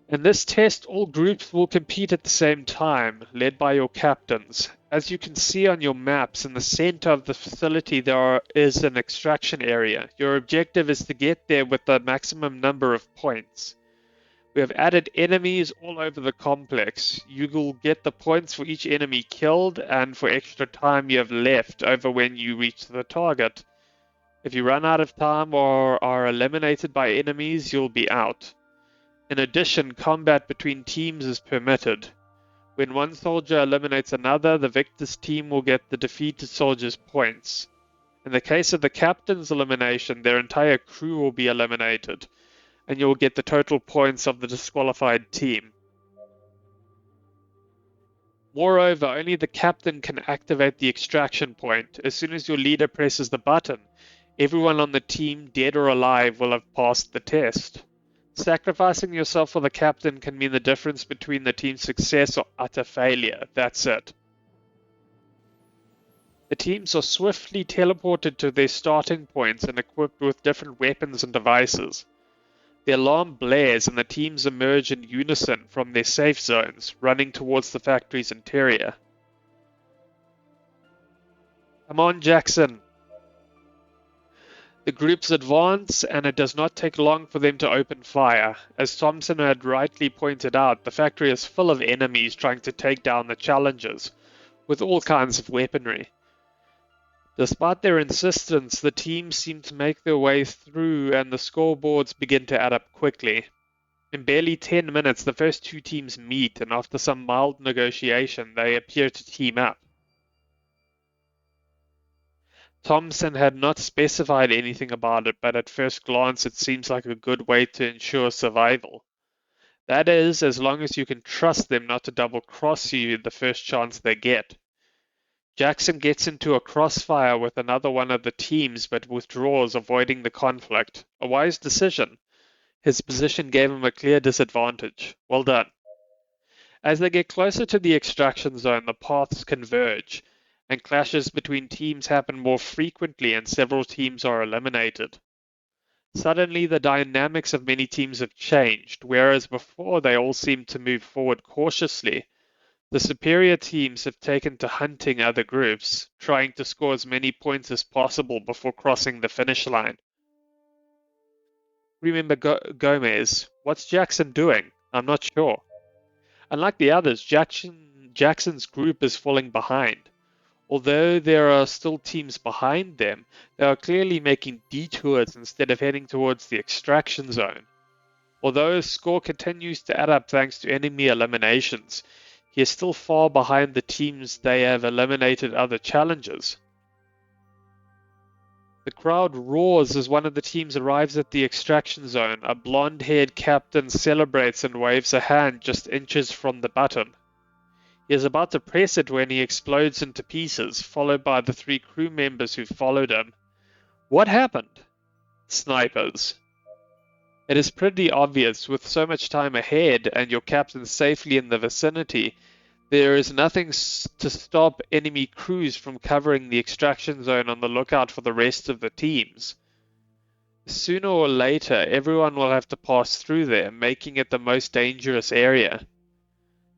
In this test, all groups will compete at the same time, led by your captains. As you can see on your maps, in the center of the facility there is an extraction area. Your objective is to get there with the maximum number of points. We have added enemies all over the complex. You will get the points for each enemy killed and for extra time you have left over when you reach the target. If you run out of time or are eliminated by enemies, you'll be out. In addition, combat between teams is permitted. When one soldier eliminates another, the victor's team will get the defeated soldier's points. In the case of the captain's elimination, their entire crew will be eliminated, and you will get the total points of the disqualified team. Moreover, only the captain can activate the extraction point. As soon as your leader presses the button, everyone on the team, dead or alive, will have passed the test. Sacrificing yourself for the captain can mean the difference between the team's success or utter failure. That's it. The teams are swiftly teleported to their starting points and equipped with different weapons and devices. The alarm blares and the teams emerge in unison from their safe zones, running towards the factory's interior. Come on, Jackson! The groups advance, and it does not take long for them to open fire. As Thompson had rightly pointed out, the factory is full of enemies trying to take down the challengers, with all kinds of weaponry. Despite their insistence, the teams seem to make their way through, and the scoreboards begin to add up quickly. In barely 10 minutes, the first two teams meet, and after some mild negotiation, they appear to team up. Thompson had not specified anything about it, but at first glance it seems like a good way to ensure survival. That is, as long as you can trust them not to double-cross you the first chance they get. Jackson gets into a crossfire with another one of the teams, but withdraws, avoiding the conflict. A wise decision. His position gave him a clear disadvantage. Well done. As they get closer to the extraction zone, the paths converge, and clashes between teams happen more frequently and several teams are eliminated. Suddenly, the dynamics of many teams have changed, whereas before they all seemed to move forward cautiously. The superior teams have taken to hunting other groups, trying to score as many points as possible before crossing the finish line. Remember Gomez. What's Jackson doing? I'm not sure. Unlike the others, Jackson's group is falling behind. Although there are still teams behind them, they are clearly making detours instead of heading towards the extraction zone. Although his score continues to add up thanks to enemy eliminations, he is still far behind the teams they have eliminated other challengers. The crowd roars as one of the teams arrives at the extraction zone. A blonde-haired captain celebrates and waves a hand just inches from the button. He is about to press it when he explodes into pieces, followed by the 3 crew members who followed him. What happened? Snipers. It is pretty obvious, with so much time ahead and your captain safely in the vicinity, there is nothing to stop enemy crews from covering the extraction zone on the lookout for the rest of the teams. Sooner or later, everyone will have to pass through there, making it the most dangerous area.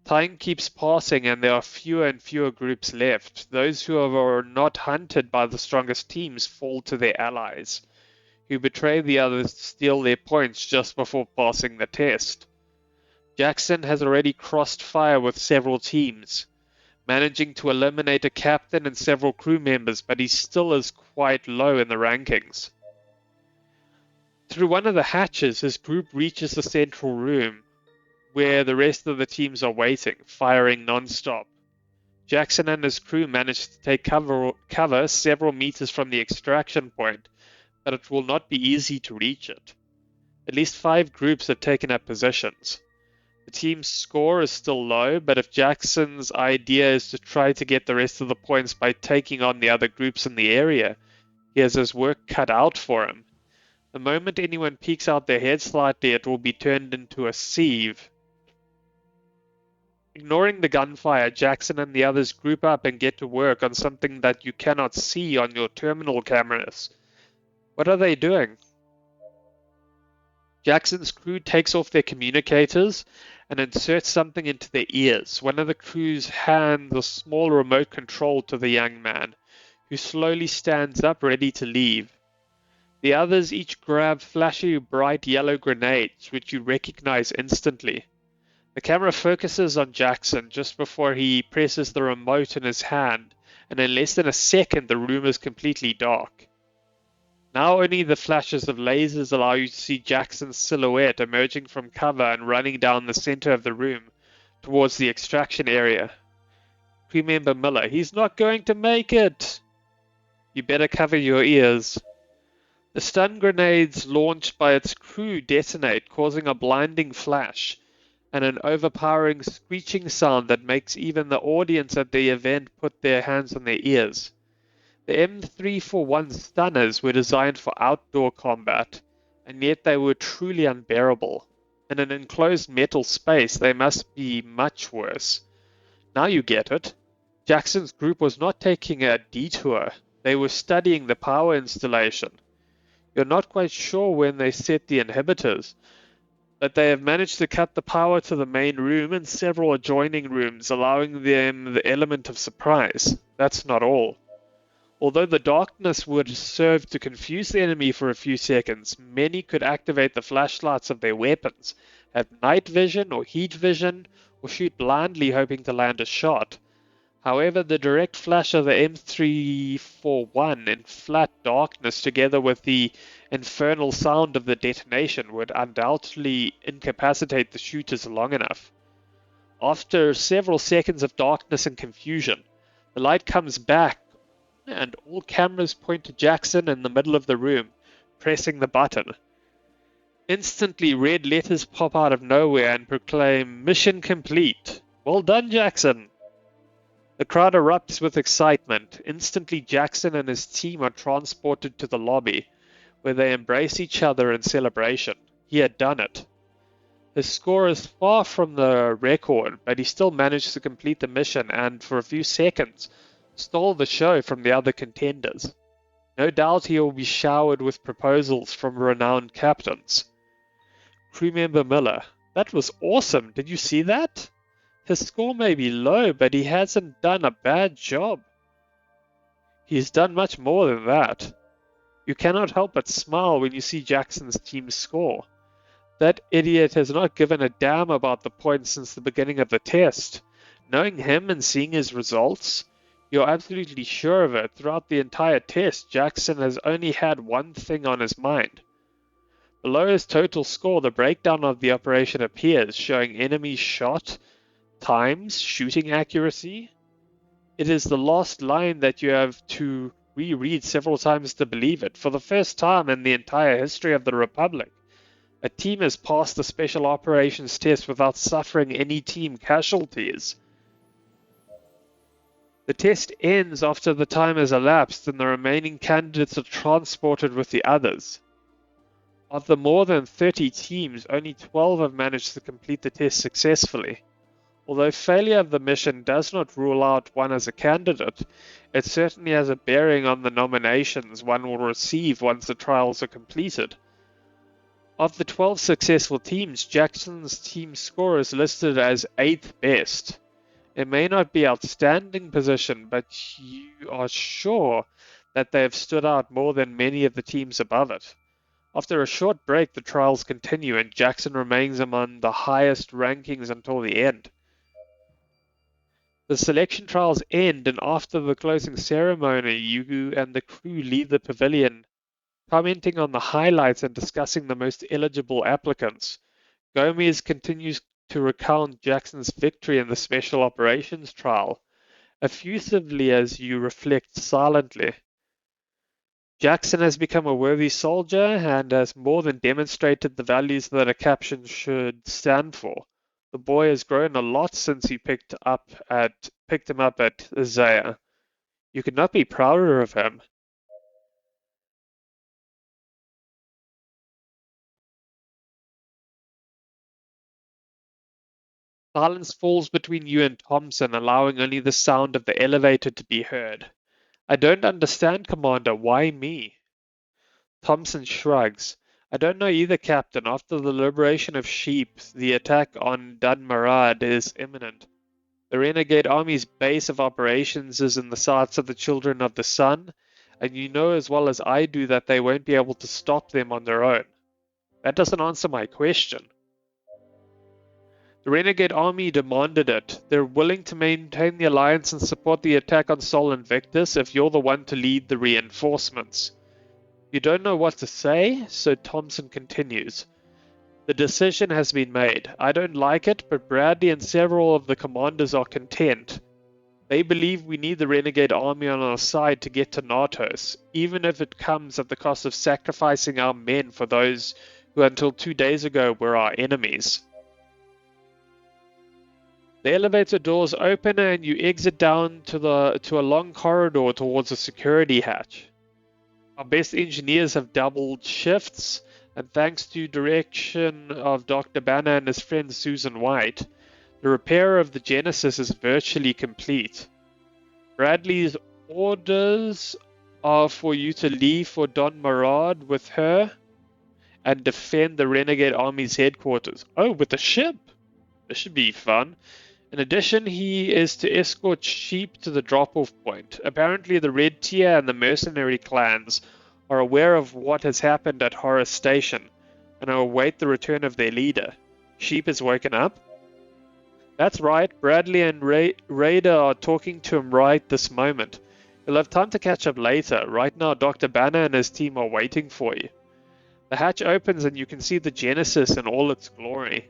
Time keeps passing and there are fewer and fewer groups left. Those who are not hunted by the strongest teams fall to their allies, who betray the others to steal their points just before passing the test. Jackson has already crossed fire with several teams, managing to eliminate a captain and several crew members, but he still is quite low in the rankings. Through one of the hatches, his group reaches the central room, where the rest of the teams are waiting, firing non-stop. Jackson and his crew manage to take cover several meters from the extraction point, but it will not be easy to reach it. At least 5 groups have taken up positions. The team's score is still low, but if Jackson's idea is to try to get the rest of the points by taking on the other groups in the area, he has his work cut out for him. The moment anyone peeks out their head slightly, it will be turned into a sieve. Ignoring the gunfire, Jackson and the others group up and get to work on something that you cannot see on your terminal cameras. What are they doing? Jackson's crew takes off their communicators and inserts something into their ears. One of the crew's hands a small remote control to the young man, who slowly stands up ready to leave. The others each grab flashy bright yellow grenades, which you recognize instantly. The camera focuses on Jackson just before he presses the remote in his hand, and in less than a second the room is completely dark. Now only the flashes of lasers allow you to see Jackson's silhouette emerging from cover and running down the center of the room towards the extraction area. Crew member Miller, he's not going to make it! You better cover your ears. The stun grenades launched by its crew detonate, causing a blinding flash and an overpowering screeching sound that makes even the audience at the event put their hands on their ears. The M341 stunners were designed for outdoor combat, and yet they were truly unbearable. In an enclosed metal space, they must be much worse. Now you get it. Jackson's group was not taking a detour. They were studying the power installation. You're not quite sure when they set the inhibitors, but they have managed to cut the power to the main room and several adjoining rooms, allowing them the element of surprise. That's not all. Although the darkness would serve to confuse the enemy for a few seconds, many could activate the flashlights of their weapons, have night vision or heat vision, or shoot blindly hoping to land a shot. However, the direct flash of the M341 in flat darkness together with the infernal sound of the detonation would undoubtedly incapacitate the shooters long enough. After several seconds of darkness and confusion, the light comes back and all cameras point to Jackson in the middle of the room, pressing the button. Instantly, red letters pop out of nowhere and proclaim, "Mission complete. Well done, Jackson." The crowd erupts with excitement. Instantly, Jackson and his team are transported to the lobby, where they embrace each other in celebration. He had done it. His score is far from the record, but he still managed to complete the mission and, for a few seconds, stole the show from the other contenders. No doubt he will be showered with proposals from renowned captains. Crew member Miller, that was awesome. Did you see that? His score may be low, but he hasn't done a bad job. He's done much more than that. You cannot help but smile when you see Jackson's team's score. That idiot has not given a damn about the points since the beginning of the test. Knowing him and seeing his results, you're absolutely sure of it. Throughout the entire test, Jackson has only had one thing on his mind. Below his total score, the breakdown of the operation appears, showing enemies shot, times, shooting accuracy. It is the last line that you have to reread several times to believe it. For the first time in the entire history of the Republic, a team has passed the Special Operations test without suffering any team casualties. The test ends after the time has elapsed and the remaining candidates are transported with the others. Of the more than 30 teams, only 12 have managed to complete the test successfully. Although failure of the mission does not rule out one as a candidate, it certainly has a bearing on the nominations one will receive once the trials are completed. Of the 12 successful teams, Jackson's team score is listed as 8th best. It may not be outstanding position, but you are sure that they have stood out more than many of the teams above it. After a short break, the trials continue, and Jackson remains among the highest rankings until the end. The selection trials end, and after the closing ceremony, you and the crew leave the pavilion, commenting on the highlights and discussing the most eligible applicants. Gomez continues to recount Jackson's victory in the Special Operations trial, effusively as you reflect silently. Jackson has become a worthy soldier and has more than demonstrated the values that a captain should stand for. The boy has grown a lot since you picked him up at Zaya. You could not be prouder of him. Silence falls between you and Thompson, allowing only the sound of the elevator to be heard. I don't understand, Commander. Why me? Thompson shrugs. I don't know either, Captain. After the liberation of Sheep, the attack on Dunmarad is imminent. The Renegade Army's base of operations is in the sights of the Children of the Sun, and you know as well as I do that they won't be able to stop them on their own. That doesn't answer my question. The Renegade Army demanded it. They're willing to maintain the alliance and support the attack on Sol Invictus if you're the one to lead the reinforcements. You don't know what to say, so Thompson continues. The decision has been made. I don't like it, but Bradley and several of the commanders are content. They believe we need the Renegade Army on our side to get to Nartos, even if it comes at the cost of sacrificing our men for those who until 2 days ago were our enemies. The elevator doors open and you exit down to a long corridor towards a security hatch. Our best engineers have doubled shifts, and thanks to direction of Dr. Banner and his friend Susan White, the repair of the Genesis is virtually complete. Bradley's orders are for you to leave for Don Marad with her and defend the Renegade Army's headquarters. Oh, with a ship? This should be fun. In addition, he is to escort Sheep to the drop-off point. Apparently the Red Tier and the mercenary clans are aware of what has happened at Horus Station and await the return of their leader. Sheep is woken up? That's right, Bradley and Raider are talking to him right this moment. You'll have time to catch up later. Right now, Dr. Banner and his team are waiting for you. The hatch opens and you can see the Genesis in all its glory.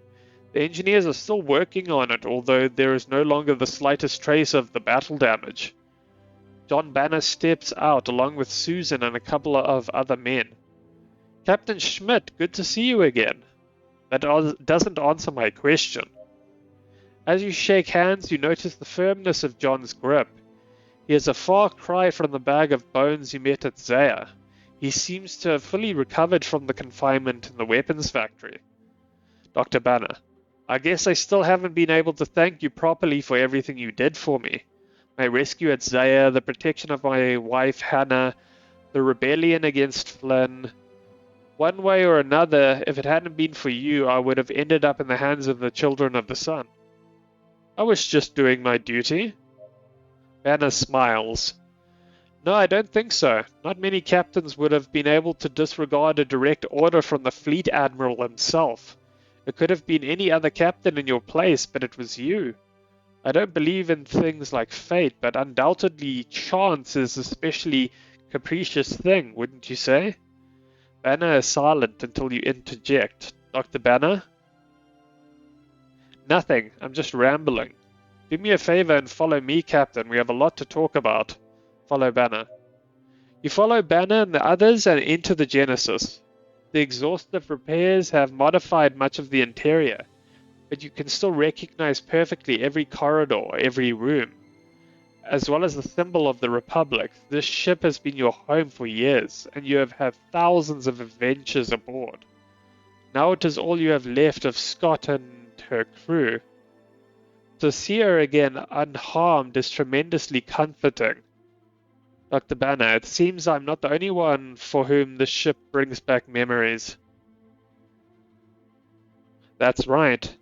The engineers are still working on it, although there is no longer the slightest trace of the battle damage. John Banner steps out along with Susan and a couple of other men. Captain Schmidt, good to see you again. That doesn't answer my question. As you shake hands, you notice the firmness of John's grip. He is a far cry from the bag of bones you met at Zaya. He seems to have fully recovered from the confinement in the weapons factory. Dr. Banner, I guess I still haven't been able to thank you properly for everything you did for me. My rescue at Zaya, the protection of my wife Hannah, the rebellion against Flynn. One way or another, if it hadn't been for you, I would have ended up in the hands of the Children of the Sun. I was just doing my duty. Banner smiles. No, I don't think so. Not many captains would have been able to disregard a direct order from the Fleet Admiral himself. It could have been any other captain in your place, but it was you. I don't believe in things like fate, but undoubtedly chance is a especially capricious thing, wouldn't you say? Banner is silent until you interject. Dr. Banner? Nothing. I'm just rambling. Do me a favor and follow me, Captain. We have a lot to talk about. Follow Banner. You follow Banner and the others and enter the Genesis. The exhaustive repairs have modified much of the interior, but you can still recognize perfectly every corridor, every room. As well as the symbol of the Republic, this ship has been your home for years, and you have had thousands of adventures aboard. Now it is all you have left of Scott and her crew. To see her again unharmed is tremendously comforting. Dr. Banner, it seems I'm not the only one for whom this ship brings back memories. That's right.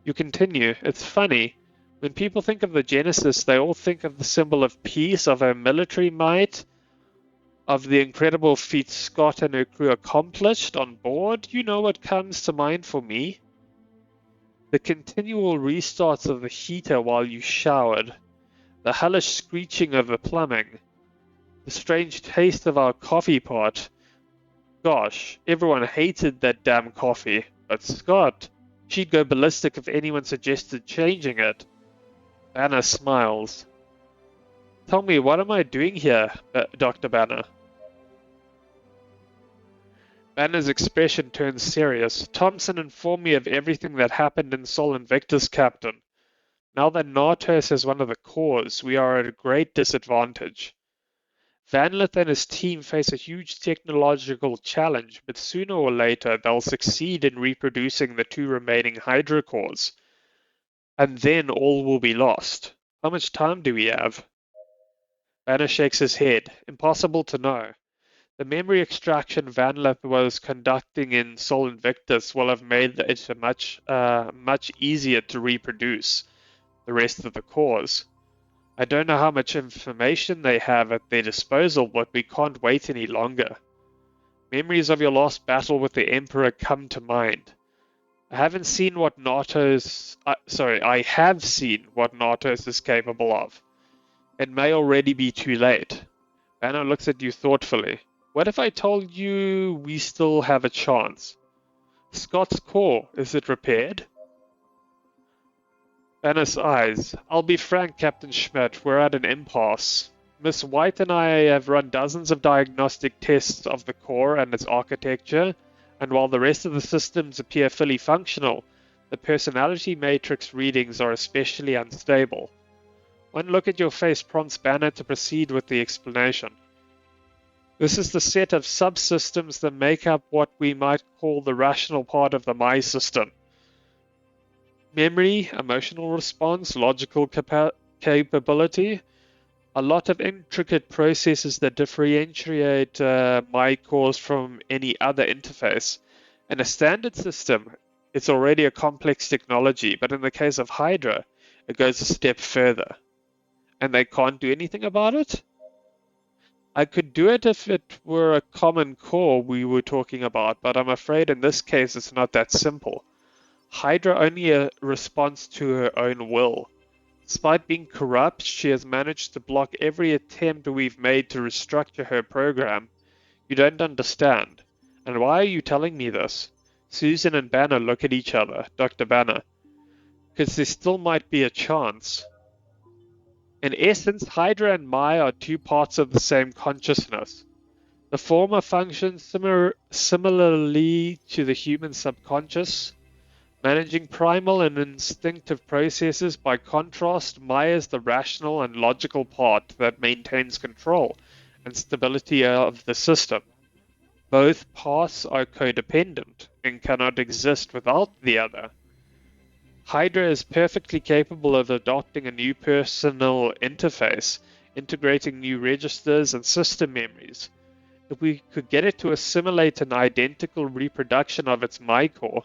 You continue. It's funny. When people think of the Genesis, they all think of the symbol of peace, of her military might, of the incredible feats Scott and her crew accomplished on board. You know what comes to mind for me? The continual restarts of the heater while you showered, the hellish screeching of the plumbing, the strange taste of our coffee pot. Gosh, everyone hated that damn coffee, but Scott, she'd go ballistic if anyone suggested changing it. Banner smiles. Tell me, what am I doing here, Dr. Banner? Banner's expression turns serious. Thompson informed me of everything that happened in Sol Invictus, Captain. Now that Nartos is one of the cores, we are at a great disadvantage. Vanlith and his team face a huge technological challenge, but sooner or later they'll succeed in reproducing the two remaining Hydra cores. And then all will be lost. How much time do we have? Banner shakes his head. Impossible to know. The memory extraction Vanlith was conducting in Sol Invictus will have made it much easier to reproduce the rest of the cores. I don't know how much information they have at their disposal, but we can't wait any longer. Memories of your last battle with the Emperor come to mind. I have seen what Nartos is capable of. It may already be too late. Banner looks at you thoughtfully. What if I told you we still have a chance? Scott's core, is it repaired? Banner's eyes. I'll be frank, Captain Schmidt, we're at an impasse. Miss White and I have run dozens of diagnostic tests of the core and its architecture, and while the rest of the systems appear fully functional, the personality matrix readings are especially unstable. One look at your face prompts Banner to proceed with the explanation. This is the set of subsystems that make up what we might call the rational part of the My system. Memory, emotional response, logical capability, a lot of intricate processes that differentiate my cores from any other interface. In a standard system, it's already a complex technology, but in the case of Hydra, it goes a step further. And they can't do anything about it? I could do it if it were a common core we were talking about, but I'm afraid in this case it's not that simple. Hydra only responds to her own will. Despite being corrupt, she has managed to block every attempt we've made to restructure her program. You don't understand. And why are you telling me this? Susan and Banner look at each other. Dr. Banner. Because there still might be a chance. In essence, Hydra and Mai are two parts of the same consciousness. The former functions similarly to the human subconscious, managing primal and instinctive processes. By contrast, Mai is the rational and logical part that maintains control and stability of the system. Both parts are codependent and cannot exist without the other. Hydra is perfectly capable of adopting a new personal interface, integrating new registers and system memories. If we could get it to assimilate an identical reproduction of its My core,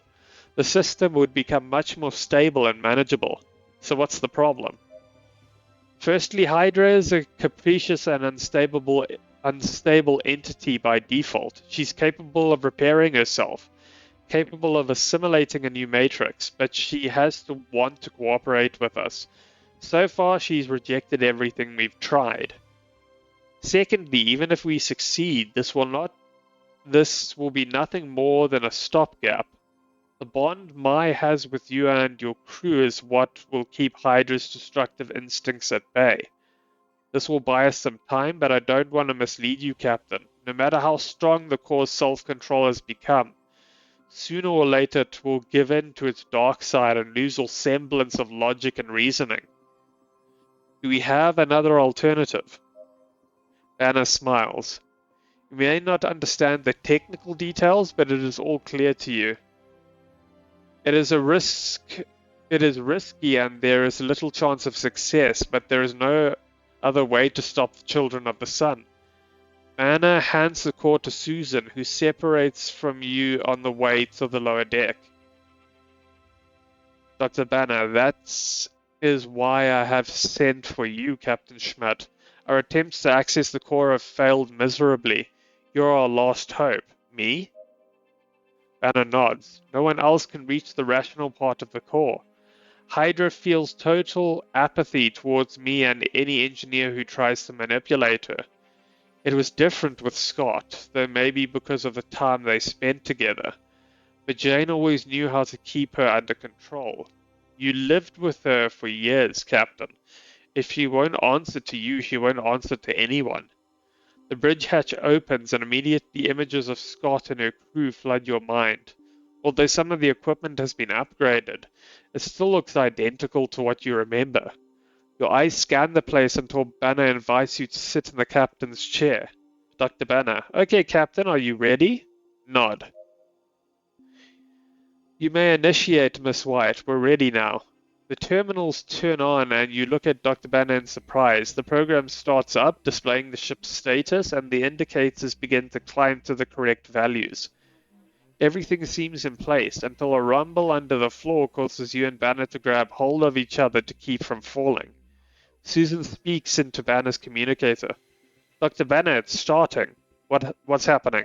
the system would become much more stable and manageable. So what's the problem? Firstly, Hydra is a capricious and unstable entity by default. She's capable of repairing herself, capable of assimilating a new matrix, but she has to want to cooperate with us. So far, she's rejected everything we've tried. Secondly, even if we succeed, this will be nothing more than a stopgap. The bond Mai has with you and your crew is what will keep Hydra's destructive instincts at bay. This will buy us some time, but I don't want to mislead you, Captain. No matter how strong the core's self-control has become, sooner or later it will give in to its dark side and lose all semblance of logic and reasoning. Do we have another alternative? Banner smiles. You may not understand the technical details, but it is all clear to you. It is risky and there is little chance of success, but there is no other way to stop the Children of the Sun. Banner hands the core to Susan, who separates from you on the way to the lower deck. Dr. Banner, that is why I have sent for you, Captain Schmidt. Our attempts to access the core have failed miserably. You're our last hope. Me? Banner nods. No one else can reach the rational part of the core. Hydra feels total apathy towards me and any engineer who tries to manipulate her. It was different with Scott, though maybe because of the time they spent together. But Jane always knew how to keep her under control. You lived with her for years, Captain. If she won't answer to you, she won't answer to anyone. The bridge hatch opens and immediately images of Scott and her crew flood your mind. Although some of the equipment has been upgraded, it still looks identical to what you remember. Your eyes scan the place until Banner invites you to sit in the captain's chair. Dr. Banner, okay, Captain, are you ready? Nod. You may initiate, Miss White. We're ready now. The terminals turn on and you look at Dr. Banner in surprise. The program starts up, displaying the ship's status, and the indicators begin to climb to the correct values. Everything seems in place until a rumble under the floor causes you and Banner to grab hold of each other to keep from falling. Susan speaks into Banner's communicator. Dr. Banner, it's starting. What's happening?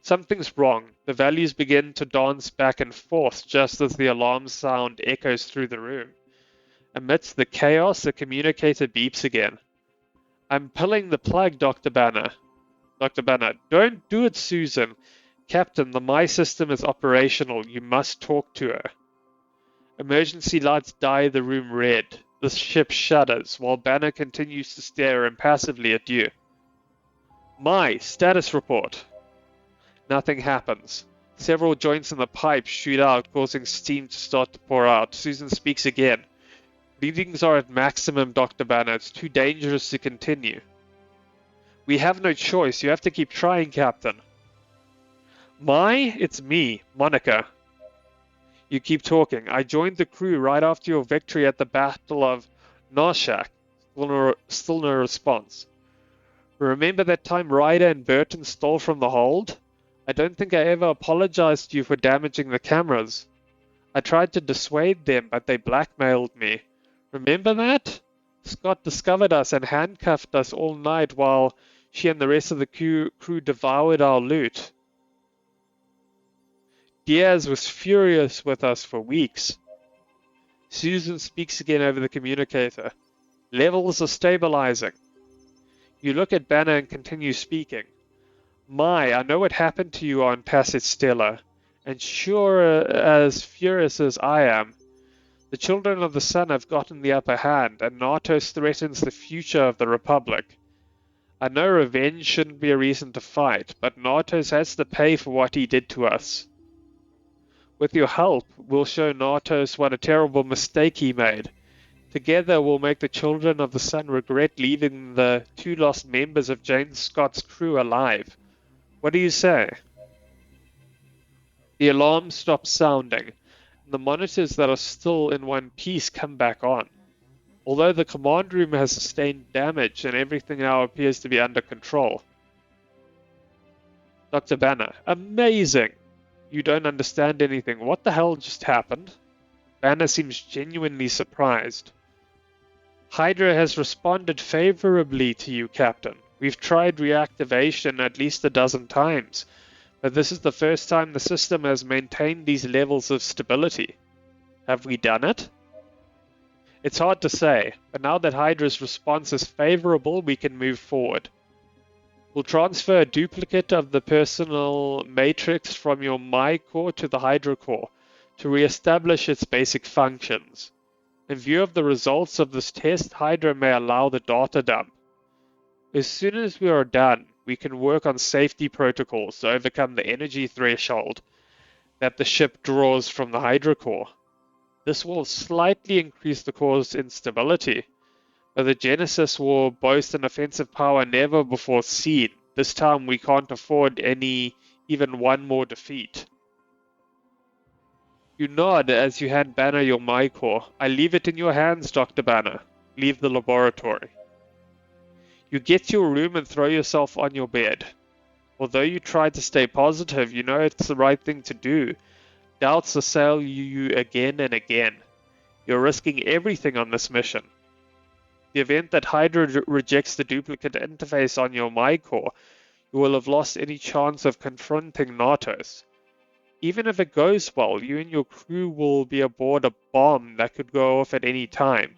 Something's wrong. The values begin to dance back and forth just as the alarm sound echoes through the room. Amidst the chaos, the communicator beeps again. I'm pulling the plug, Dr. Banner. Dr. Banner, don't do it, Susan. Captain, the My system is operational. You must talk to her. Emergency lights dye the room red. The ship shudders, while Banner continues to stare impassively at you. My status report. Nothing happens. Several joints in the pipe shoot out, causing steam to start to pour out. Susan speaks again. Readings are at maximum, Dr. Banner. It's too dangerous to continue. We have no choice. You have to keep trying, Captain. It's me, Monica. You keep talking. I joined the crew right after your victory at the Battle of Narshak. Still no response. Remember that time Ryder and Burton stole from the hold? I don't think I ever apologized to you for damaging the cameras. I tried to dissuade them, but they blackmailed me. Remember that? Scott discovered us and handcuffed us all night while she and the rest of the crew devoured our loot. Diaz was furious with us for weeks. Susan speaks again over the communicator. Levels are stabilizing. You look at Banner and continue speaking. I know what happened to you on Passet Stella, and sure as furious as I am, the children of the sun have gotten the upper hand, and Nartos threatens the future of the Republic. I know revenge shouldn't be a reason to fight, but Nartos has to pay for what he did to us. With your help, we'll show Nartos what a terrible mistake he made. Together we'll make the children of the sun regret leaving the two lost members of Jane Scott's crew alive. What do you say? The alarm stops sounding, and the monitors that are still in one piece come back on. Although the command room has sustained damage and everything now appears to be under control. Dr. Banner, amazing! You don't understand anything. What the hell just happened? Banner seems genuinely surprised. Hydra has responded favorably to you, Captain. We've tried reactivation at least a dozen times, but this is the first time the system has maintained these levels of stability. Have we done it? It's hard to say, but now that Hydra's response is favorable, we can move forward. We'll transfer a duplicate of the personal matrix from your My core to the Hydra core to re-establish its basic functions. In view of the results of this test, Hydra may allow the data dump. As soon as we are done, we can work on safety protocols to overcome the energy threshold that the ship draws from the Hydra core. This will slightly increase the core's instability, but the Genesis will boast an offensive power never before seen. This time we can't afford even one more defeat. You nod as you hand Banner your My core. I leave it in your hands, Dr. Banner. Leave the laboratory. You get to your room and throw yourself on your bed. Although you try to stay positive, you know it's the right thing to do. Doubts assail you again and again. You're risking everything on this mission. The event that Hydra rejects the duplicate interface on your MyCore, you will have lost any chance of confronting Natos. Even if it goes well, you and your crew will be aboard a bomb that could go off at any time.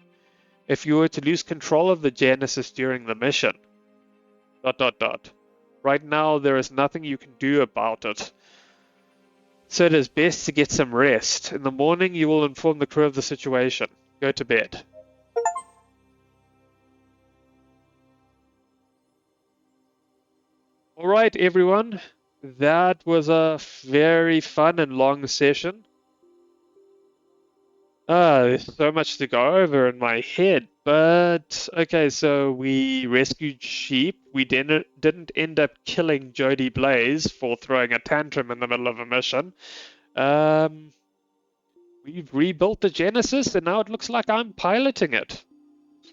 If you were to lose control of the Genesis during the mission... ... Right now, there is nothing you can do about it. So it is best to get some rest. In the morning, you will inform the crew of the situation. Go to bed. Alright, everyone. That was a very fun and long session. There's so much to go over in my head, but okay, so we rescued sheep. We didn't end up killing Jody Blaze for throwing a tantrum in the middle of a mission. We've rebuilt the Genesis, and now it looks like I'm piloting it.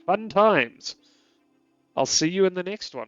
Fun times. I'll see you in the next one.